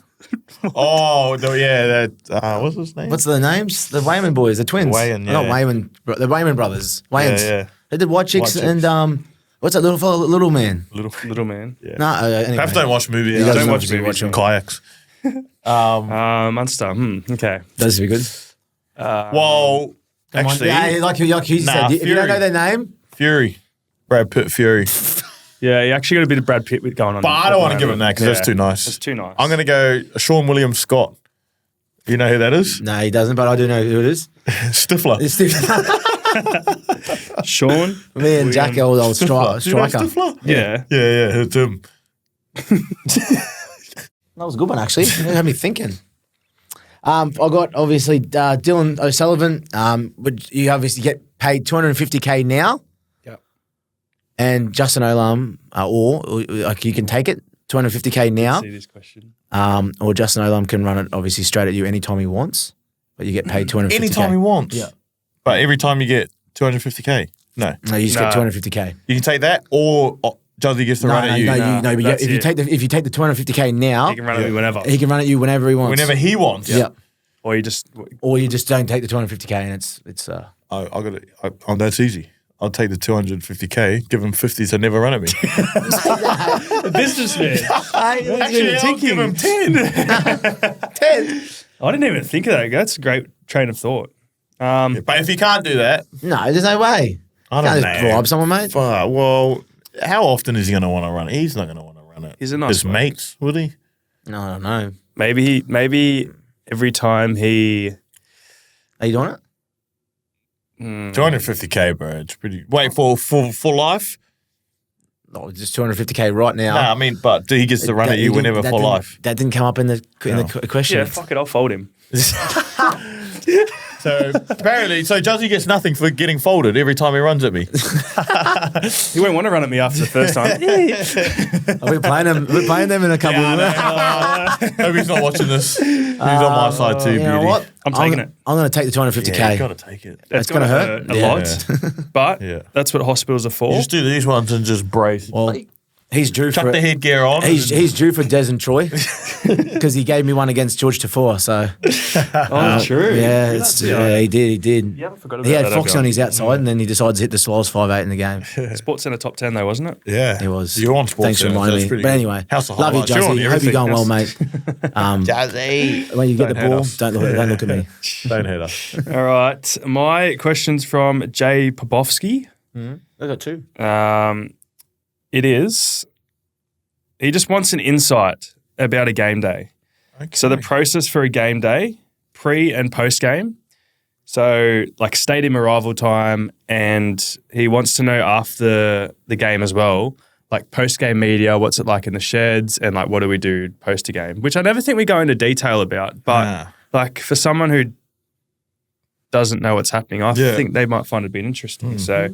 What's his name? What's the names? The Wayman boys, the twins. Wayman, Not yeah. Wayman. The Wayman brothers. Wayans. Yeah. They did White Chicks, White Chicks. and what's that little fellow? Little man. Little man. Yeah. No. Anyway. Perhaps don't watch movies. doesn't Don't watch obviously movies. watch them. Kayaks. Munster. Okay. Does be good. Well, actually, Yeah, like you said, if you don't Fury. know their name, Fury. Brad Pitt Fury. Yeah, you actually got a bit of Brad Pitt with going on. But I don't want to give him that because Yeah. that's too nice. That's too nice. I'm going to go Sean William Scott. You know who that is? no, he doesn't, but I do know who it is. Stifler. It's Steve. Sean. Me and Jack, old Stifler. Do you know striker. Stifler? Yeah. Yeah, it's him. That was a good one, actually. It had me thinking. I got, obviously, Dylan O'Sullivan. Would you obviously get paid $250K now? Yep. And Justin Olam, or like you can take it, $250K now. See this question. Or Justin Olam can run it, obviously, straight at you anytime he wants, but you get paid $250K. Anytime he wants. Yeah. But every time you get 250K. No. No, you just get $250K. You can take that or Juzzy gets to run at you. No, but that's if you it. take the $250K now, He can run at me whenever. he can run at you whenever he wants. Whenever he wants. Yeah. Or you just. Or you just don't take the $250K and it's That's easy. I'll take the 250K, give him 50 to never run at me. A businessman. Actually, I'll give him 10. 10. I didn't even think of that. That's a great train of thought. But if you can't do that, No, there's no way. I Can't don't just know. bribe someone, mate. Well, how often is he going to want to run it? He's not going to want to run it. He's a nice His bloke. mates, would he? No, I don't know. Maybe every time he. Are you doing it? 250K, bro. It's pretty. Wait, for life? Oh, just 250K right now. No, I mean, but he gets to run at you whenever for life. That didn't come up in the question. Yeah, fuck it, I'll fold him. So apparently, Juzzy gets nothing for getting folded every time he runs at me. He won't want to run at me after the first time. We're playing them in a couple of Hope he's not watching this. He's on my side too, You know beauty. what? I'm taking it. I'm going to take the 250K. Yeah, you got to take it. It's gonna hurt. a lot, but that's what hospitals are for. You just do these ones and just brace. Well, he's due Chuck for the headgear on. He's due for Des and Troy because he gave me one against George Tafour. So True. yeah, he did. Yeah, I forgot about He had that, Fox everyone. on his outside, and then he decided to hit the Swallows 5-8 in the game. Sports Centre top 10 though, wasn't it? Yeah, He was. You're on sports. Thanks for reminding me. But anyway, House of love you, Highlights. You're on Juzzy. Hope you're going well, mate. Juzzy. When you get the Don't hit ball, us. don't look at me. Don't hit us. All right. My question's from Jay Popovsky. I got two. It is, he just wants an insight about a game day. Okay. So the process for a game day, pre and post game. So like stadium arrival time, and he wants to know after the game as well, like post game media, what's it like in the sheds, and like what do we do post a game, which I never think we go into detail about. But like for someone who doesn't know what's happening, I think they might find it a bit interesting. So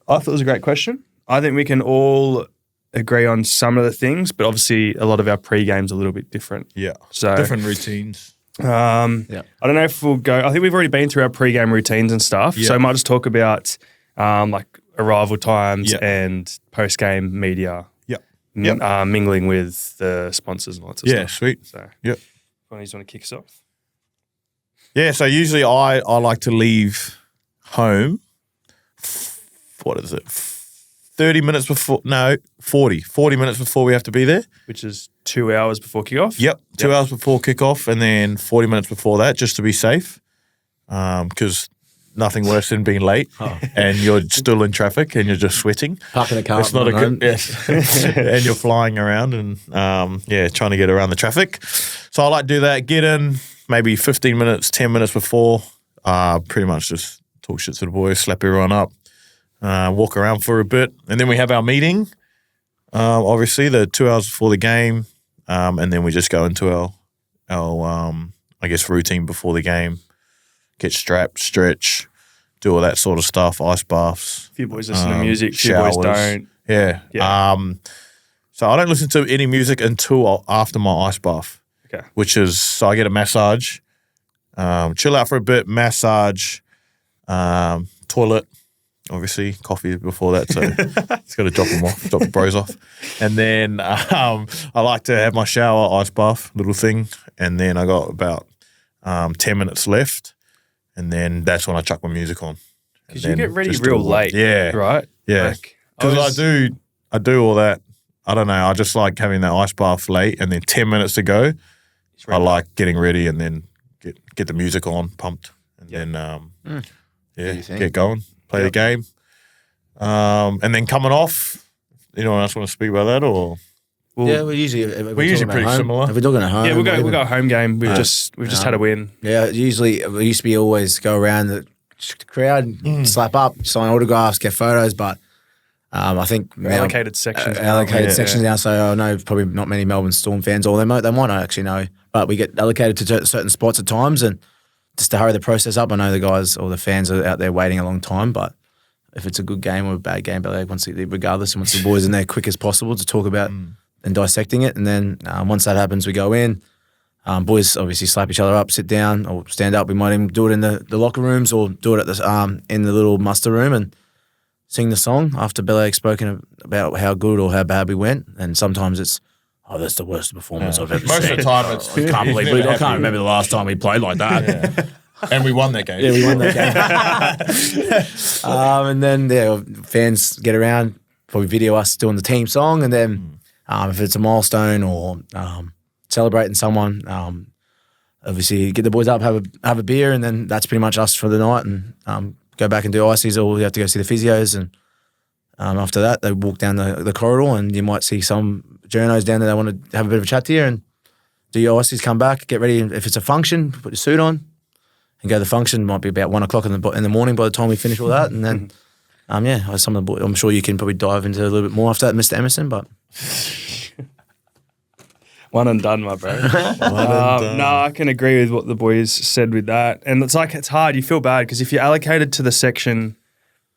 I thought it was a great question. I think we can all agree on some of the things, but obviously a lot of our pre-game's a little bit different. Yeah. So Different routines. I don't know if we'll go. I think we've already been through our pre-game routines and stuff. Yeah. So I might just talk about like arrival times and post-game media. Mingling with the sponsors and lots of stuff. Yeah, sweet. So Yep. you just want to kick us off? Yeah, so usually I like to leave home, what is it, 40 minutes before we have to be there. Which is 2 hours before kickoff? Yep, 2 hours before kickoff and then 40 minutes before that just to be safe because nothing worse than being late and you're still in traffic and you're just sweating. Parking the car. It's not a good, and you're flying around and trying to get around the traffic. So I like to do that, get in maybe 15 minutes, 10 minutes before, pretty much just talk shit to the boys, slap everyone up, walk around for a bit. And then we have our meeting, obviously the 2 hours before the game. And then we just go into our routine before the game, get strapped, stretch, do all that sort of stuff, ice baths. A few boys listen to music, a few showers. boys don't. Yeah. So I don't listen to any music until after my ice bath. Okay. Which is, so I get a massage, chill out for a bit, massage, toilet, obviously, coffee before that, so it's got to drop the bros off. And then I like to have my shower, ice bath, little thing, and then I got about 10 minutes left, and then that's when I chuck my music on. Because you get ready real late, right? Yeah, because I do all that. I don't know, I just like having that ice bath late, and then 10 minutes to go. I like getting ready and then get the music on, pumped, and then get going, play the game, and then coming off. Anyone else want to speak about that or? We're usually pretty similar. If we're talking at home, we go home game. We've just had a win. Yeah, usually we used to be always go around the crowd, slap up, sign autographs, get photos, but. I think allocated sections. Sections now, so I know probably not many Melbourne Storm fans, or they might not actually know, but we get allocated to certain spots at times, and just to hurry the process up. I know the guys or the fans are out there waiting a long time, but if it's a good game or a bad game, regardless, wants the boys in there quick as possible to talk about and dissecting it, and then once that happens, we go in. Boys obviously slap each other up, sit down or stand up. We might even do it in the locker rooms or do it at the in the little muster room and sing the song after Belair's spoken about how good or how bad we went, and sometimes it's, that's the worst performance I've ever seen. Most of the time, it's I can't remember the last time we played like that. Yeah. And we won that game. Yeah, we won that game. And then fans get around, probably video us doing the team song, and then if it's a milestone or celebrating someone, obviously get the boys up, have a beer, and then that's pretty much us for the night, and go back and do ices, or we have to go see the physios, and after that they walk down the corridor, and you might see some journos down there that want to have a bit of a chat to you and do your ices, come back, get ready. If it's a function, put your suit on and go to the function. Might be about 1 o'clock in the morning by the time we finish all that, and then Yeah, some of the boys, I'm sure you can probably dive into a little bit more after that, Mr. Emerson, but. One and done, my bro. No, I can agree with what the boys said with that. And it's hard. You feel bad because if you're allocated to the section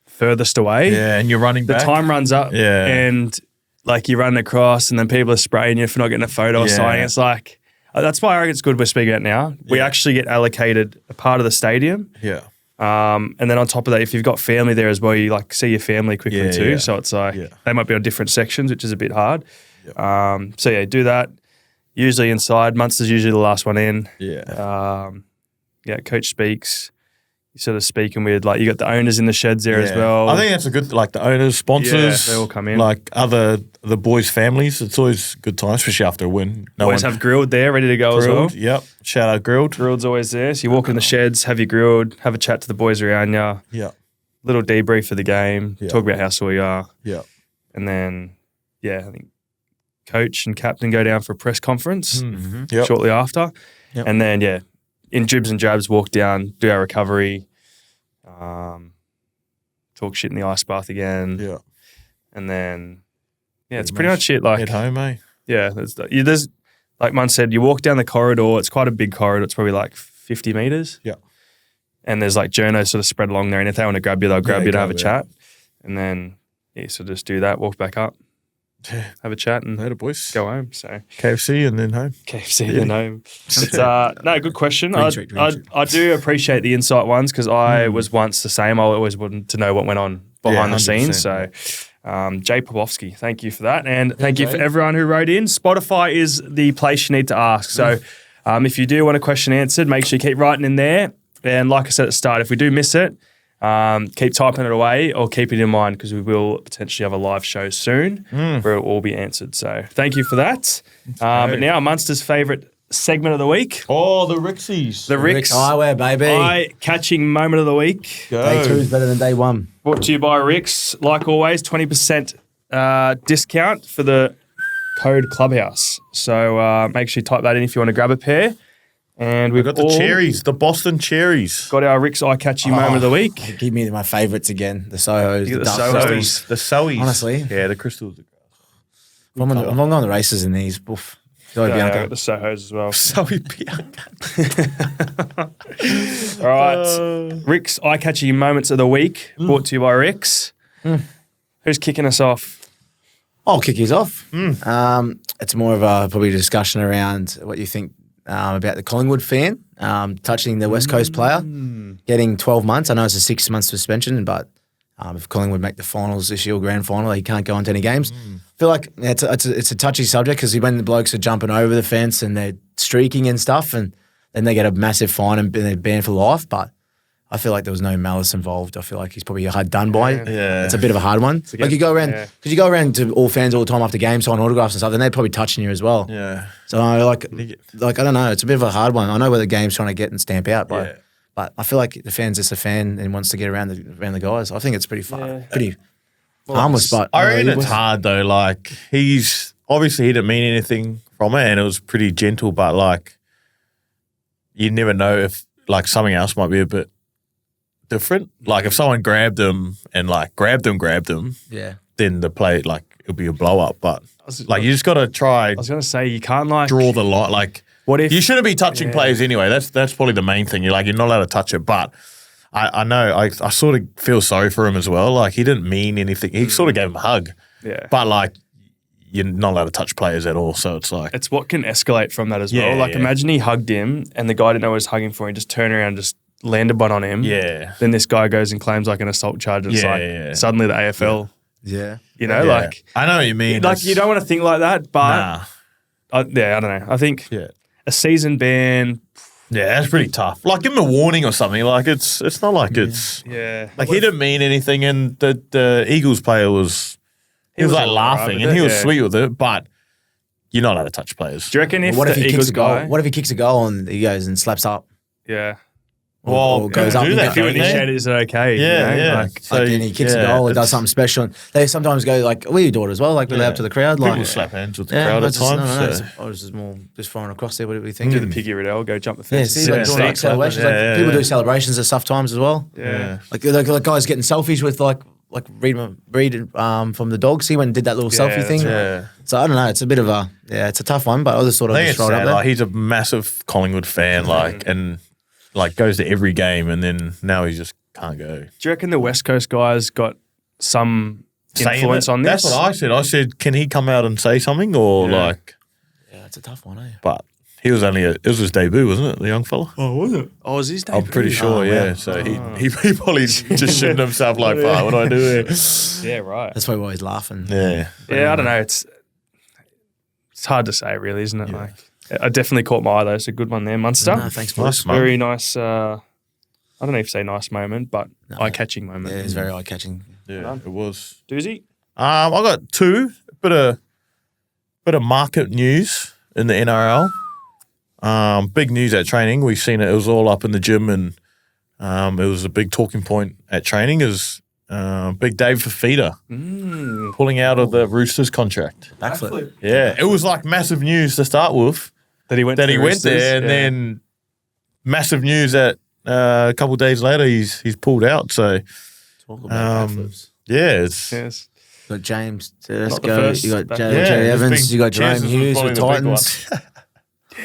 furthest away, and you're running the back. time runs up, and like you're running across, and then people are spraying you for not getting a photo or signing. It's like that's why I reckon it's good we're speaking out now. We actually get allocated a part of the stadium. Yeah. And then on top of that, if you've got family there as well, you like see your family quickly too. So it's like they might be on different sections, which is a bit hard. So do that. Usually inside. Munster's usually the last one in. Coach speaks. You're sort of speaking with, like, you got the owners in the sheds there as well. I think that's a good, like, the owners, sponsors. They all come in. Like, the boys' families. It's always a good time, especially after a win. Always have grilled there, ready to go as well. Yep. Shout out grilled. Grilled's always there. So you walk in the sheds, have your grilled, have a chat to the boys around you. Yeah. Little debrief for the game. Talk about how sore you are. Yeah. And then, I think coach and captain go down for a press conference shortly after. Yep. And then, in dribs and jabs, walk down, do our recovery, talk shit in the ice bath again. Yeah. And then, it's pretty much it. Like, head home, eh? Yeah. There's like Mun said, you walk down the corridor. It's quite a big corridor. It's probably like 50 metres. Yeah. And there's like journos sort of spread along there. And if they want to grab you, they'll grab you to have a chat. And then, so just do that, walk back up. Have a chat and Later, boys. go home. So KFC and then home. KFC and then home. It's no, good question. I do appreciate the insight ones because I was once the same. I always wanted to know what went on behind the scenes. So Jay Popovsky, thank you for that. And thank you for everyone who wrote in. Spotify is the place you need to ask. So if you do want a question answered, make sure you keep writing in there. And like I said at the start, if we do miss it, keep typing it away or keep it in mind because we will potentially have a live show soon where it will all be answered. So thank you for that. But now Munster's favourite segment of the week. Oh, the RIXXs. The RIXX Eyewear, baby. Eye-catching moment of the week. Day 2 is better than day 1. Brought to you by RIXX. Like always, 20% discount for the code Clubhouse. So make sure you type that in if you want to grab a pair. And we've got the cherries, the Boston cherries. Got our RIXX eye-catching moment of the week. Give me my favourites again. The Sohos, You the got the dark Sohos. crystals. The Sowies. Honestly. Yeah, the crystals. I'm on the races in these. Oof. I Bianca. got the Sohos as well. Sowie Bianca. All right. RIXX eye-catching moments of the week, brought to you by RIXX. Who's kicking us off? I'll kick yours off. It's more of a probably a discussion around what you think about the Collingwood fan touching the West Coast player, getting 12 months. I know it's a 6-month suspension, but if Collingwood make the finals this year or grand final, he can't go into any games. I feel like it's a touchy subject because when the blokes are jumping over the fence and they're streaking and stuff, and then they get a massive fine and they're banned for life. But I feel like there was no malice involved. I feel like he's probably hard done by. Yeah. It's a bit of a hard one. Like you go around, because you go around to all fans all the time after games, sign autographs and stuff, and they're probably touching you as well. Yeah. So like I don't know, it's a bit of a hard one. I know where the game's trying to get and stamp out, but I feel like the fan's just a fan and wants to get around the guys. I think it's pretty fun, pretty harmless. But I reckon it's hard though. Like he didn't mean anything from it, and it was pretty gentle. But like, you never know if like something else might be a bit different. Like if someone grabbed him and like grabbed him, then the play like it'll be a blow up. But like you just got to try. I was going to say you can't like draw the line. Like what if you shouldn't be touching players anyway. That's probably the main thing. You're not allowed to touch it. But I know I sort of feel sorry for him as well. Like he didn't mean anything. He sort of gave him a hug. Yeah. But like you're not allowed to touch players at all. So it's like it's what can escalate from that as well. Like imagine he hugged him and the guy didn't know what he was hugging for and just turned around and just landed one on him. Yeah. Then this guy goes and claims like an assault charge. It's suddenly the AFL. Yeah. You know, like I know what you mean. Like you don't want to think like that, but I don't know. I think a season ban. Yeah, that's pretty tough. Like give him a warning or something. Like it's not like it's like he didn't mean anything, and the Eagles player was like laughing and he was sweet with it, but you're not allowed to touch players. Do you reckon if what if the he Eagles kicks a goal? guy? What if he kicks a goal and he goes and slaps up? Yeah. Or goes up. do And that, If you're in the don't they? shed, is it okay? Yeah, You know? yeah. Like, So, Like, and he kicks a goal and does something special. And they sometimes go like, "We you do it as well." Like, really up to the crowd. Like, People slap hands with the crowd at times. I was just more just throwing across there. What do we think? do the piggy Riddell, go jump the Yeah, fence. see, like, doing like celebrations. Like, people do celebrations at stuff times as well. Yeah. Like guys getting selfies with like like read from the dogs. He went and did that little selfie thing. Yeah. So I don't know. It's a bit of a it's a tough one, but I just thought I I'd think just it's throw it up sad. there. Like, he's a massive Collingwood fan, and goes to every game, and then now he just can't go. Do you reckon the West Coast guys got some influence on this? That's what I said. I said, can he come out and say something, or Yeah, it's a tough one, eh? But he was it was his debut, wasn't it? The young fella. Oh, was it? Oh, was his debut? I'm pretty sure, yeah. So he probably just shitting himself like, "Fuck, what do I do here?" Yeah, right. That's why we're always laughing. Yeah. Yeah, I don't know. It's hard to say, really, isn't it? Like, I definitely caught my eye though. It's a good one there, Munster. No, thanks, boys. Very nice. I don't know if you say nice moment, but eye-catching moment. Yeah, it's very eye-catching. Yeah, it was. Doozy. I got two. Bit of market news in the NRL. Big news at training. We've seen it. It was all up in the gym, and it was a big talking point at training. Is Big Dave Fafita pulling out of the Roosters contract. Backflip. Yeah, it was like massive news to start with That he went there, and then massive news that a couple of days later he's pulled out. So Talk about backflips. yeah, it's Yes. You got James Not the Tedesco, first you got back- Jerry Yeah, Evans, big- you got Jerome Jesus was Hughes probably with the big one. Titans.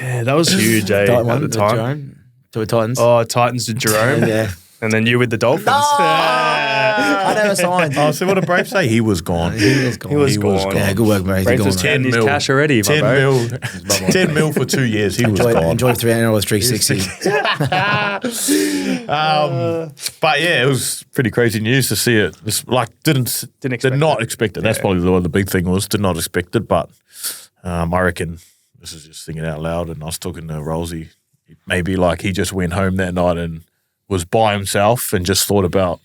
Yeah, that was huge, eh, at the time. To Titans. Oh, Titans to Jerome. Yeah. And then you with the Dolphins. I never signed. Oh, so what did Brave say? He was gone. He was gone. He was gone. Yeah, good work, mate. He's Braves gone, was mate. 10 his mil. cash already, 10 bro. mil. 10 mil for 2 years. He was gone. Enjoy 3 hours, 360. But yeah, it was pretty crazy news to see it. It's like did expect not it. expect it. That's probably the big thing was did not expect it. But I reckon this is just thinking out loud. And I was talking to Rolsey. Maybe like he just went home that night and was by himself and just thought about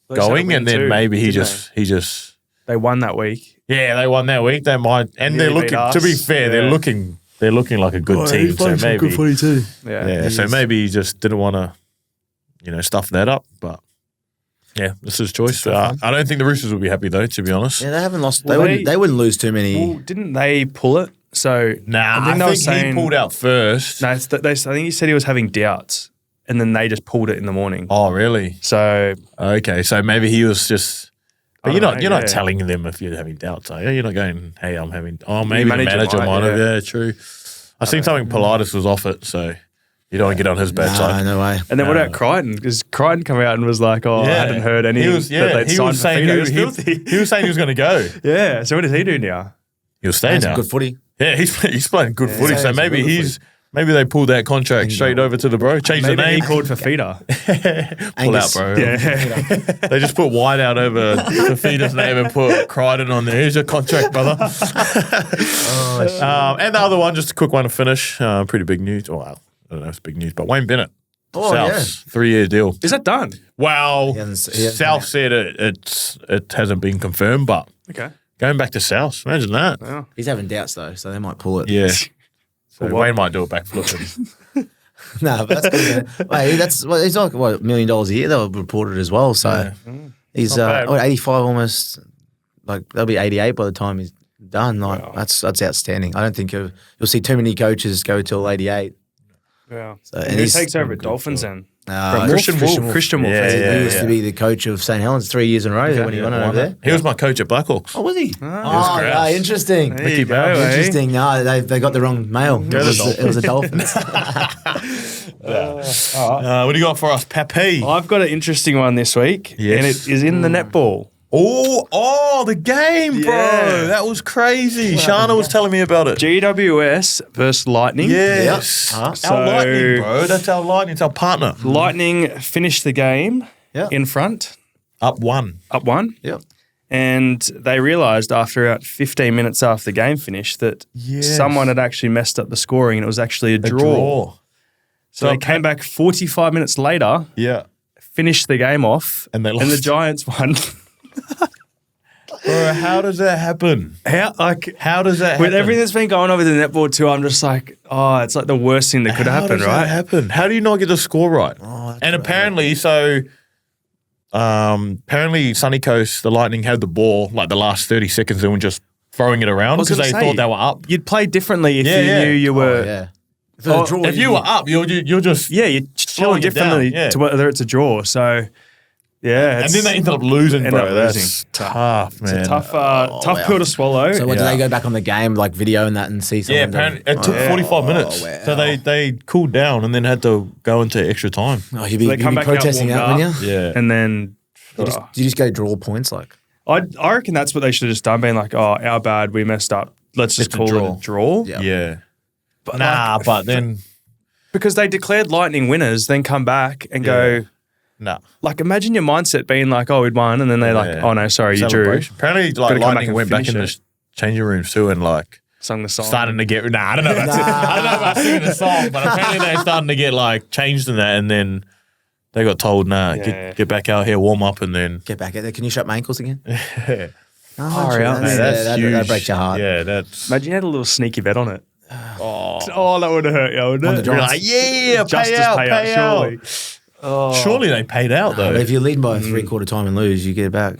going, and then maybe he just They won that week. yeah, they won that week. They might, and they're Nearly beat looking. To be us. fair, Yeah. they're looking like a good team. So maybe too. Yeah. yeah, so maybe he just didn't want to, stuff that up. But yeah, this is his choice. I don't think the Roosters will be happy though. To be honest, Yeah, they haven't lost. Well, they wouldn't lose too many. Well, didn't they pull it? So nah. I they were think he pulled out first. No, I think he said he was having doubts, and then they just pulled it in the morning. Oh, really? So Okay, so maybe he was just. But you're don't not know, you're not yeah. telling them if you're having doubts, are you? You're not going, hey, I'm having. Oh, maybe the manager manager might, might have. yeah. Yeah, true. I seen something. Politis was off it, so you don't want to get on his bad Nah, side. no way. and then what about Crichton? Because Crichton come out and was like, "Oh, I hadn't heard any." He was, that they'd he signed was saying Fafita. he, It was filthy. he was saying he was going to go. Yeah. So what does he do now? He'll stay Playing now. some good footy. Yeah, he's playing good footy. he's So playing maybe good footy. maybe they pulled that contract straight over to the bro. Change Maybe the name. he called for feeder. Pull out, Angus. bro. Yeah. They just put White out over Fafita's name and put Crichton on there. Here's your contract, brother. And the other one, just a quick one to finish. Pretty big news. Oh, well, I don't know if it's big news, but Wayne Bennett. Oh, Souths, 3-year deal. Is that done? Well, He hasn't South said it hasn't been confirmed, but Okay. going back to South, imagine that. Wow. He's having doubts though, so they might pull it. Yeah. So what? Wayne might do a backflip. No, but that's good. Wait, he's like $1 million a year. They were reported as well. So he's Not bad. 85 almost. Like they'll be 88 by the time he's done. Like that's outstanding. I don't think you'll see too many coaches go till 88. Yeah. So, And and who he's takes over at Dolphins then? Christian Wolf. Christian Wolf. Yeah, he used to be the coach of St. Helens 3 years in a row when he went over there. He was my coach at Blackhawks. Oh, was he? was grouse. no, interesting. There you go, eh? Interesting. No, they got the wrong male. It was a Dolphins. What do you got for us, Pappy? I've got an interesting one this week, Yes. and it is in the netball. Oh, the game, bro. Yeah. That was crazy. Shana was telling me about it. GWS versus Lightning. Yes. Yeah. So- Our Lightning, bro. That's our Lightning. It's our partner. Lightning finished the game Yeah. in front, Up one. up one, Yep. and they realised after about 15 minutes after the game finished that Yes. someone had actually messed up the scoring, and it was actually a draw. So they came back 45 minutes later, Yeah. finished the game off, And they the lost. Giants won. Bro, how does that happen? How How does that happen? with everything that's been going on with the netball too, I'm just like, oh, it's like the worst thing that could How happen, does right? that happen? How do you not get the score right? And apparently, apparently Sunny Coast, the Lightning had the ball like the last 30 seconds and were just throwing it around was because they gonna say, thought they were up. You'd play differently if Yeah, you yeah. knew you were. Yeah. If you were up, you're just Yeah, you're chilling Slowing it down, differently yeah. to whether it's a draw. So Yeah, And then they ended up losing, Ended bro. up That's losing. tough, man. it's a tough pill to swallow. So what, do they go back on the game, like video and that, and see Yeah, someone? apparently it took 45 minutes. wow. So they cooled down and then had to go into extra time. Oh, So they come back out, protesting warmed that, wouldn't up, you? Yeah. and then Do you just go draw points, like? I reckon that's what they should have just done, being like, oh, our bad, we messed up. Let's just It's a call draw. it a draw. Yeah. Yeah. But Nah, like, but then because they declared Lightning winners, then come back and go, nah. like, imagine your mindset being like, oh, we'd won, and then they're like, Yeah. oh no, sorry, you drew. Celebration. Apparently, Gotta like come back Lightning and went back finish in it. the changing rooms too, and like Sung the song. starting to get. Nah, I don't know. About I don't know about singing the song, but apparently they're starting to get like changed in that, and then they got told, nah, Yeah. get back out here, warm up, and then. Get back at there. Can you shut my ankles again? Far out, man. That breaks your heart. Yeah, that's. Imagine you had a little sneaky bet on it. Oh, that would have hurt you, wouldn't On the it? draw. you're like, yeah, Justice pay out, payout, surely. Surely they paid out though. But if you lead by a 3/4 time and lose, you get it back.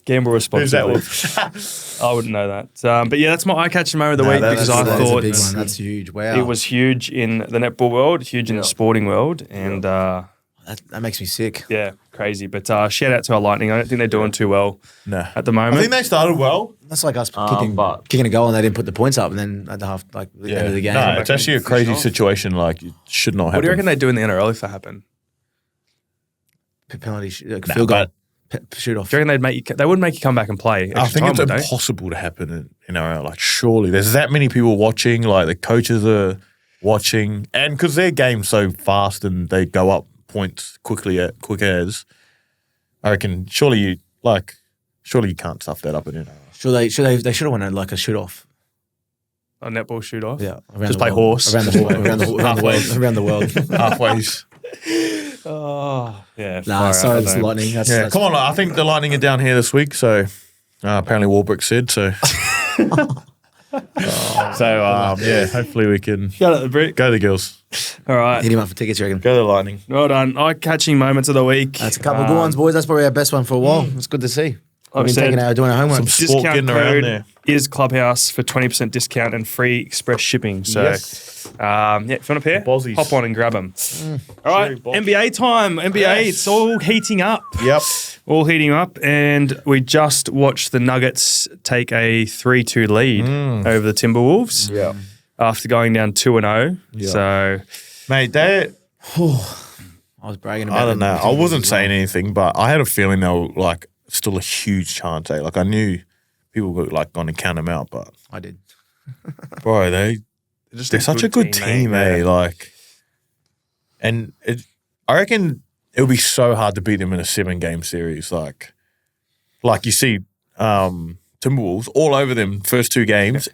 Gamble responsibly. Who's that I wouldn't know that. But yeah, that's my eye-catching moment of the week because I that's thought a big one. That's huge. Wow. it was huge in the netball world, huge in the sporting world, and that makes me sick. yeah, crazy. But shout out to our Lightning. I don't think they're doing too well Nah. at the moment. I think they started well. That's like us kicking a goal and they didn't put the points up, and then at the end of the game. No, it's actually a crazy situation. Like, it should not happen. what do you reckon they do in the NRL if that happened? Penalty, field goal, shoot off. Do you reckon they wouldn't make you come back and play? I extra think time, it's would they? impossible to happen in NRL. Like, surely there's that many people watching. Like, the coaches are watching, and because their game's so fast and they go up points quick as. I reckon surely you can't stuff that up in NRL. They should have won like a shoot off. A netball shoot off. Yeah, Just play horse. around the world. Halfways. Oh, yeah. Nah, sorry, it's Lightning. Yeah, come on. I think the Lightning are down here this week, so apparently Warbrick said so. Yeah, hopefully we can Shout out the Brick. go the girls. All right. Hit him up for tickets, you reckon? Go the Lightning. Well done. Eye-catching moments of the week. That's a couple of good ones, boys. That's probably our best one for a while. It's good to see. Like We've I been said, doing our homework. Some sport discount getting around code there. is Clubhouse for 20% discount and free express shipping. So, Yes. yeah, if you want a pair, Bozzies. hop on and grab them. All right, Sure, Boz. NBA time. NBA, Yes. it's all heating up. Yep. All heating up, and we just watched the Nuggets take a 3-2 lead over the Timberwolves Yeah. after going down 2-0. Yeah. So, Mate, they I was bragging about I don't know. them. I wasn't saying anything, but I had a feeling they were like still a huge chance. Eh? Like I knew people were like going to count them out, but I did. bro, they're such a good team, mate. eh? Like, and I reckon it would be so hard to beat them in a 7-game series. Like you see, Timberwolves all over them first 2 games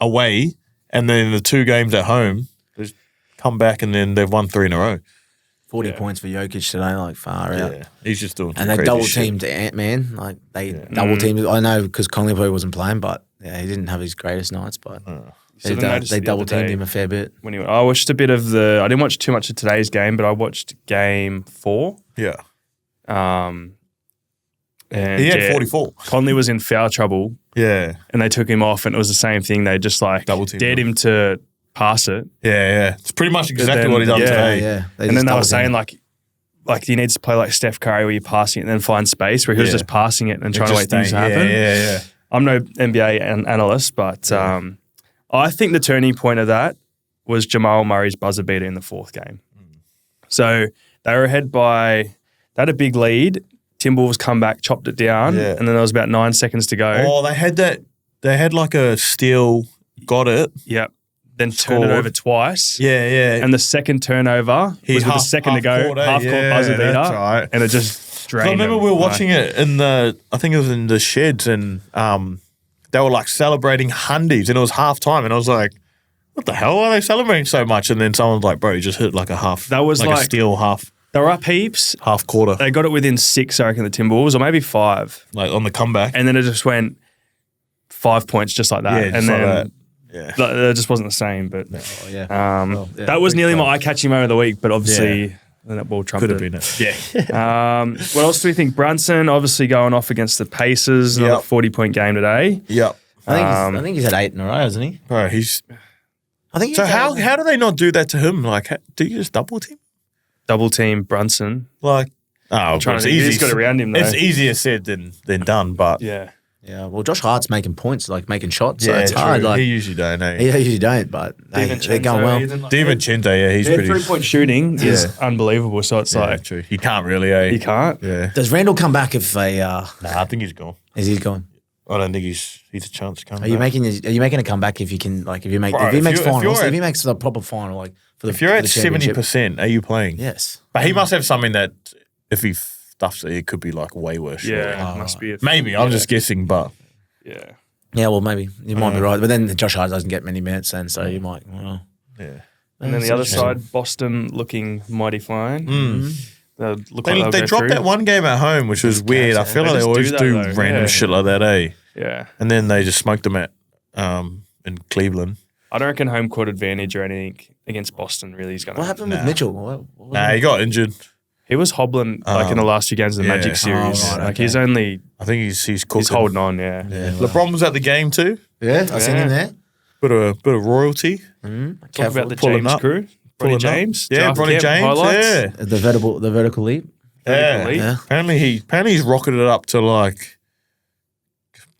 away, and then the 2 games at home, they just come back and then they've won 3 in a row. 40 points for Jokic today, like far out. Yeah, he's just doing. And they crazy double shit. teamed Ant-Man. Like they double teamed. I know because Conley probably wasn't playing, but yeah, he didn't have his greatest nights. But Should have noticed they the double other teamed day him a fair bit. when he, I watched a bit of I didn't watch too much of today's game, but I watched game 4. Yeah, And he had 44. Conley was in foul trouble, Yeah, and they took him off, and it was the same thing. They just like Double teamed dared him to pass it, yeah. It's pretty much exactly then- what he done yeah, today. Yeah, and then they were saying like he needs to play like Steph Curry, where you're passing it and then find space, where he was Yeah. just passing it and trying to Just wait things to staying- happen. Yeah. I'm no NBA analyst, but I think the turning point of that was Jamal Murray's buzzer beater in the 4th game. So they were ahead they had a big lead. Timberwolves come back, chopped it down, Yeah. and then there was about 9 seconds to go. Oh, they had that. They had like a steal, got it. Yep. Then turned it Scored. over twice. Yeah. And the second turnover was with a second to go, half-court, half-court yeah, buzzer beater, that's right. and it just drained I remember them. we were watching it in I think it was in the sheds, and they were like celebrating hundies, and it was halftime, and I was like, what the hell are they celebrating so much? And then someone was like, bro, you just hit like a half. That was a like- steal half They were up heaps. quarter, They got it within 6, I reckon, the Timberwolves, or maybe 5. like on the comeback. And then it just went 5 points just like that. Yeah, and just then like that. Yeah. it just wasn't the same. But yeah. that was nearly my eye-catching moment of the week, but obviously the netball trumped Could have it. been it. Yeah. What else do we think? Brunson obviously going off against the Pacers, another Yep. 40-point game today. Yep. I think he's had 8 in a row, hasn't he? Bro, he's. I think. So how do they not do that to him? Like, do you just double team? double team Brunson. Like, trying to it's think, he's got around him, though. It's easier said than done, but Yeah. Yeah, well, Josh Hart's making points, like making shots, so yeah, it's true. hard. Like he usually don't. Eh? he usually don't, but they're going well. DiVincenzo, yeah, he's Their pretty. 3-point shooting is unbelievable. So it's Yeah, like true. You can't really. Eh? you can't. Yeah. Does Randall come back if they? Nah, I think he's gone. Is he gone? I don't think he's a chance to come. Are you making a comeback if you can? Like if you make Bro, if he if makes you're- if finals, you're if he at- makes the proper final, like for the If you're for at the championship. 70%, are you playing? Yes. But he must have something that if he stuffs it, it could be like way worse. surely. Yeah, must be. Maybe I'm just guessing, but Yeah. Yeah, well, maybe you might be right, but then Josh Hart doesn't get many minutes, and so you might. Well, yeah. And then the other side, Boston looking mighty fine. They look They, like they they'll go dropped through. that one game at home, which was weird. I feel like they just always do do that, though. random Yeah. shit like that, eh? Yeah. And then they just smoked them at in Cleveland. I don't reckon home court advantage or anything against Boston really is going to. what happened with Mitchell? What Nah, he got injured. He was hobbling like in the last few games of the yeah. Magic series. Oh, right, like okay. he's only I think he's cooking. he's holding on. Yeah. LeBron was at the game too. Yeah, I seen him there. Bit of royalty. Talk about the pulling James up. crew. Pulling Bronny up. James. Yeah, Draft Bronny camp James. highlights. Yeah. The vertical leap. Yeah. leap. Yeah. Apparently he's rocketed it up to like.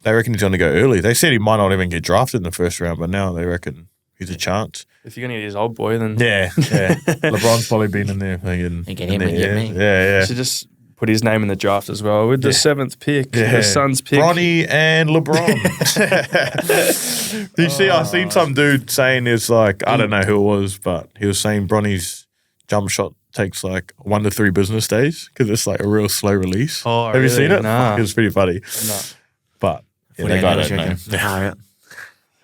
They reckon he's going to go early. They said he might not even get drafted in the first round, but now they reckon he's a chance. If you're going to get his old boy, then Yeah, yeah. LeBron's probably been in there thinking. He get him in and there, get me. Yeah, you should just put his name in the draft as well with the 7th pick, the Suns pick. Bronny and LeBron. You see, I seen some dude saying it's like, I don't know who it was, but he was saying Bronny's jump shot takes like 1 to 3 business days because it's like a real slow release. Oh, Have you really? seen it? Nah. It was pretty funny. No. But yeah, they got it. No.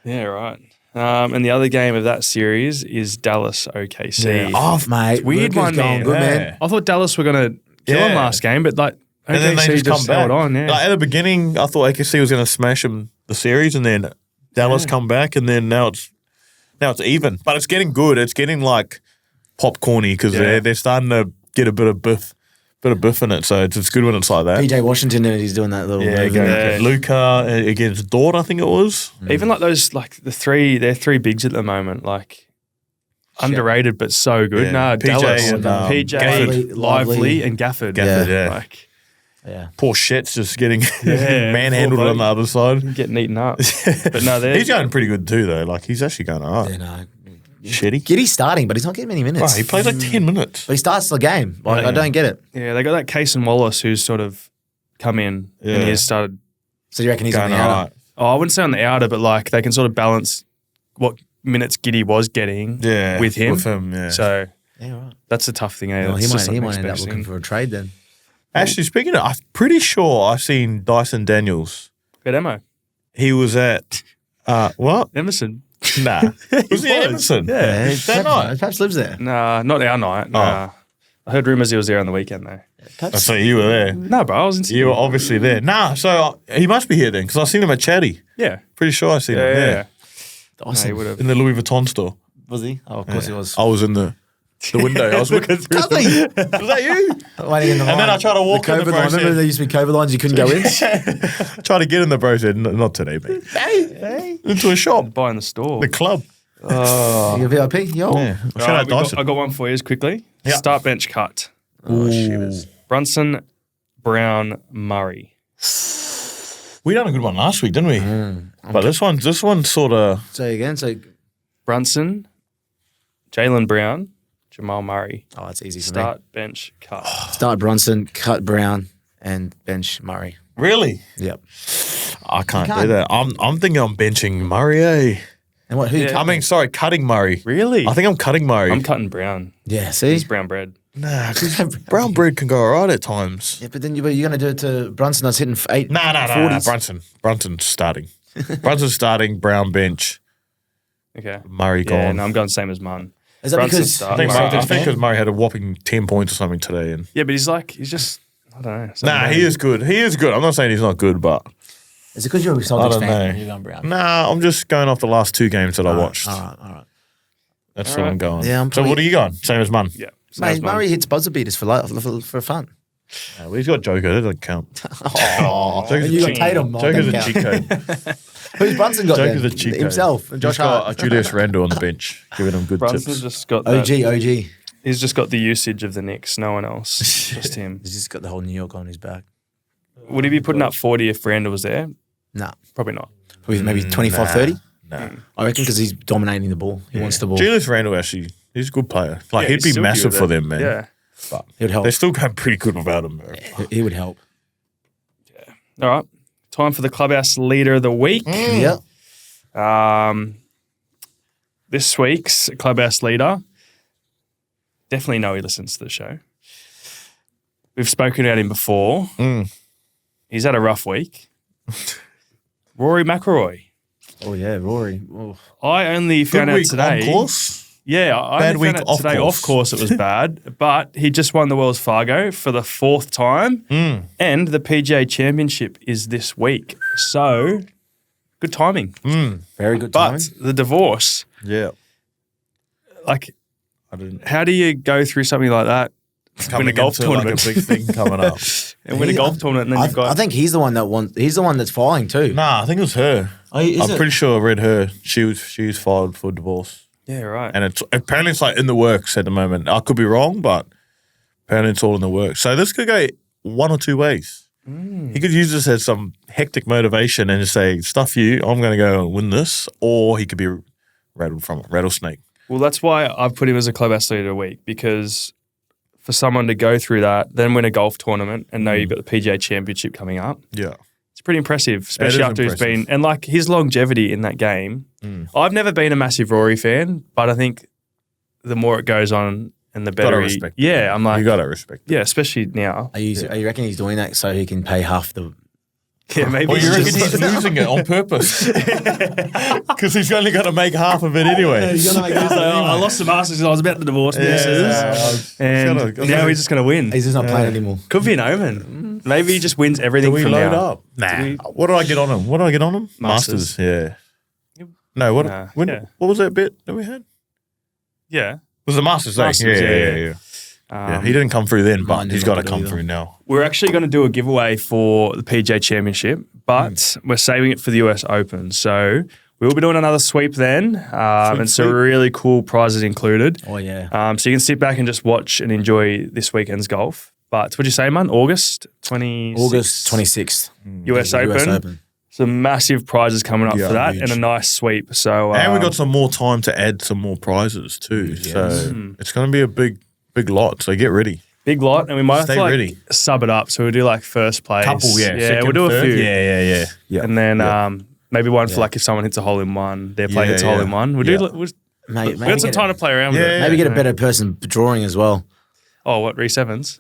Yeah, right. And the other game of that series is Dallas OKC. Off, mate. Weird Luka's one, going man. good, Yeah. man. I thought Dallas were going to kill him Yeah. last game, but like And then they OKC just come back. held on. Yeah. Like at the beginning, I thought AKC was going to smash him the series, and then Dallas come back, and then now it's even. But it's getting good. It's getting like popcorny because they're starting to get a bit of biff in it. So it's good when it's like that. PJ Washington, he's doing that little Yeah, move. go Luka against Dort, I think it was. Even like those, like they're 3 bigs at the moment, like underrated but so good. Yeah. Nah, PJ Dallas, and, PJ, Gafford. Lively, and Gafford. Gafford, yeah. Like Yeah. Poor Shet's just getting Yeah, manhandled poor on the other side. getting eaten up. But no, they're He's going pretty good too, though. Like he's actually going all right. Yeah, no. Shitty. Giddy's starting, but he's not getting many minutes. Oh, he plays like 10 minutes. But he starts the game. Like, Yeah. I don't get it. yeah, they got that Case and Wallace who's sort of come in and he's started. So you reckon he's on Going the all outer? right. Oh, I wouldn't say on the outer, but like they can sort of balance what minutes Giddy was getting Yeah. with him. yeah. So Yeah, right. that's the tough thing. Eh? Well, That's he just might something end up expecting. looking for a trade then. Actually, speaking of, I'm pretty sure I've seen Dyson Daniels. Good Emo. He was at, what? Emerson. Nah. Was he at Emerson? Yeah. That night? Perhaps lives there. Nah, not our night. Nah. I heard rumours he was there on the weekend though. I see you were there. No, bro, I was in Sydney. You were obviously there. Nah, so he must be here then because I seen him at Chatty. Yeah. Pretty sure I seen him Yeah. there. No, he would have. In the Louis Vuitton store. Was he? Oh, of course he was. I was in the window. I was looking through. Was that you? Waiting in the line. And then I tried to walk the in the COVID line. process. Remember there used to be COVID lines you couldn't go in? Try to get in the bro said, not today, mate. Hey. Into a shop. Buying the store. The club. You VIP? Yo. Yeah. All Shout right, out Dyson. I got one for you quickly. Yeah. Start bench cut. Oh, shit. Brunson, Brown, Murray. We done a good one last week, didn't we? But this one sort of. So again, Brunson, Jaylen Brown, Jamal Murray. oh, it's easy for Start bench cut. me. Start Bronson, cut Brown, and bench Murray. Really? Yep. I can't can't. do that. I'm thinking I'm benching Murray, eh? And what? Who? Yeah. You I mean, sorry, cutting Murray. Really? I think I'm cutting Murray. I'm cutting Brown. yeah. See. He's brown bread. Nah, because brown bread can go all right at times. Yeah, but then you're going to do it to Brunson that's hitting 8. Nah, 40s. Brunson's starting. Brunson's starting, Brown bench, Okay. Murray Yeah, gone. no, I'm going same as mine. Is that Brunson because start. I think Murray. because Murray had a whopping 10 points or something today. And Yeah, but he's just, I don't know. nah, he is good. He is good. I'm not saying he's not good, but Is it because you're a I Celtics don't fan? know. And you're going Brown. nah, I'm just going off the last 2 games that I watched. All right. That's All what right. I'm going. Yeah, I'm so probably- what are you going? Same as mine. Yeah. same as Mate, mine. Murray hits buzzer beaters for fun. Well, he's got Joker. That doesn't count. Oh, Joker's and you a got cheat- Tatum. Oh, Joker's a that cheat count. code. Who's Brunson got Joker's then? a cheat code. Himself and Josh He's got Hart. Julius Randle on the bench, giving him good Brunson's tips. just got that. OG. He's just got the usage of the Knicks, no one else, just him. He's just got the whole New York on his back. Would he be putting up 40 if Randall was there? Nah. Probably not. Probably maybe 25, 30. No. I reckon because he's dominating the ball. He wants the ball. Julius Randle actually, he's a good player. Like Yeah, he'd he's be still massive good for at it. them, man. Yeah. But He would help. they're still going pretty good without him, bro. He would help. All right. Time for the Clubhouse Leader of the Week. Yeah. This week's Clubhouse Leader, definitely know he listens to the show. We've spoken about him before. He's had a rough week. Rory McIlroy. Oh, yeah, Rory. Oh. I only found out today. On course. Yeah, I Bad only week found out off today course. off course it was bad, but he just won the Wells Fargo for the 4th time, and the PGA Championship is this week. So, good timing. Very good But timing. the divorce, Yeah. like, I didn't. how do you go through something like that? Win a golf into, tournament. like a big thing coming up. And win a golf tournament, and then you've got. I think he's the one he's the one that's filing too. Nah, I think it was her. Oh, is I'm it? pretty sure I read her. She was filed for divorce, yeah, right. and apparently it's like in the works at the moment. I could be wrong, but apparently it's all in the works. So this could go one or two ways. He could use this as some hectic motivation and just say, "Stuff you, I'm going to go and win this," or he could be rattled from it, rattlesnake. Well, that's why I've put him as a Clubhouse Leader of the Week, because for someone to go through that, then win a golf tournament, and know you've got the PGA Championship coming up, Yeah. it's pretty impressive, especially is after he's impressive. been, and like his longevity in that game. I've never been a massive Rory fan, but I think the more it goes on and the better Gotta he, respect it. yeah, I'm like, You got to respect it. yeah, especially now. Are you reckon he's doing that so he can pay half the? Yeah, maybe Well, you it's reckon just- he's losing it on purpose? Because he's only going to make half of it anyway. He's like, "Oh, I lost the Masters, I was about to divorce missus, and now he's just going to win. He's just not playing anymore. Could be an omen. Maybe he just wins everything Do we from load now. up? Nah. What do I get on him? Masters. Yeah. No, what Nah, when, yeah. what was that bit that we had? Yeah. It was the Masters, Masters, yeah. Yeah, he didn't come through then, but Mine he's didn't got to do come either. through now. We're actually going to do a giveaway for the PGA Championship, but we're saving it for the US Open. So we will be doing another sweep then, and some sweep. really cool prizes included. Oh yeah. So you can sit back and just watch and enjoy this weekend's golf. But what'd you say, man? August 26th? August 26th. US Open. Some massive prizes coming up Yeah, for that, huge. and a nice sweep. So And we got some more time to add some more prizes too. So it's going to be a big lot. So get ready. big lot, and we might have Stay to like ready. sub it up. So we'll do like first place. Couple, yeah. Yeah, Second, we'll do a third. few. Yeah. And then maybe one for like if someone hits a hole in one, their player hits a hole in one. We'll do. We'll, Mate, we got some time to play around with it. Maybe get a better person drawing as well. Oh, what, Reece Evans?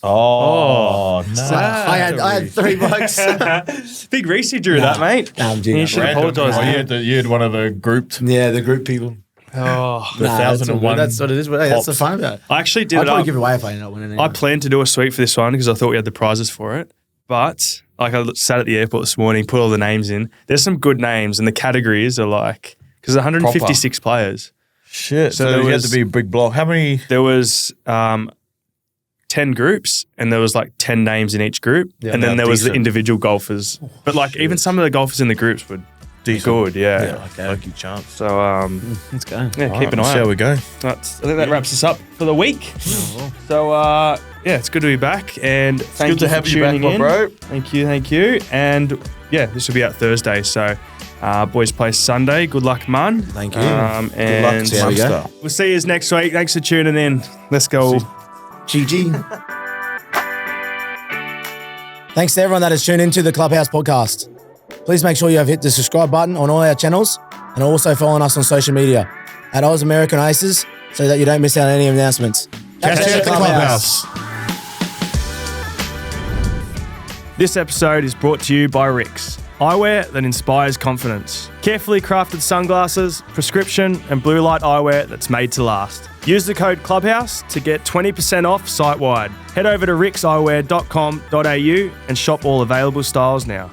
Oh, no. I had $3. Big Reece drew that, mate. Nah, I'm You joking. should apologise. You had one of the grouped. Yeah, the group people. Oh, The Nah, that's 1001. That's what it is. Hey, that's the fun about it. I actually did I'd it probably up. give it away if I ended up winning it. I planned to do a sweep for this one because I thought we had the prizes for it. But like I sat at the airport this morning, put all the names in. There's some good names, and the categories are like because 156 players. Shit. So So there you had was- to be a big block. How many? There was 10 groups, and there was like 10 names in each group, and then there was the decent. individual golfers. But like even some of the golfers in the groups were Decent. good, yeah. Okay. Lucky chance. So Let's go. yeah, keep an Let's eye see how out. we go. I think that wraps us up for the week. So yeah, it's good to be back, and thank good to you for have you back, tuning my in. bro. Thank you, and yeah, this will be out Thursday. So boys play Sunday. Good luck, man. Thank you. And Good luck, See how we go. Munster. we'll see you next week. Thanks for tuning in. Let's go. GG. Thanks to everyone that has tuned into the Clubhouse podcast. Please make sure you have hit the subscribe button on all our channels and also following us on social media at Oz American Aces so that you don't miss out on any announcements. Catch you at the Clubhouse. This episode is brought to you by RIXX Eyewear that inspires confidence. Carefully crafted sunglasses, prescription and blue light eyewear that's made to last. Use the code Clubhouse to get 20% off site-wide. Head over to rixeyewear.com.au and shop all available styles now.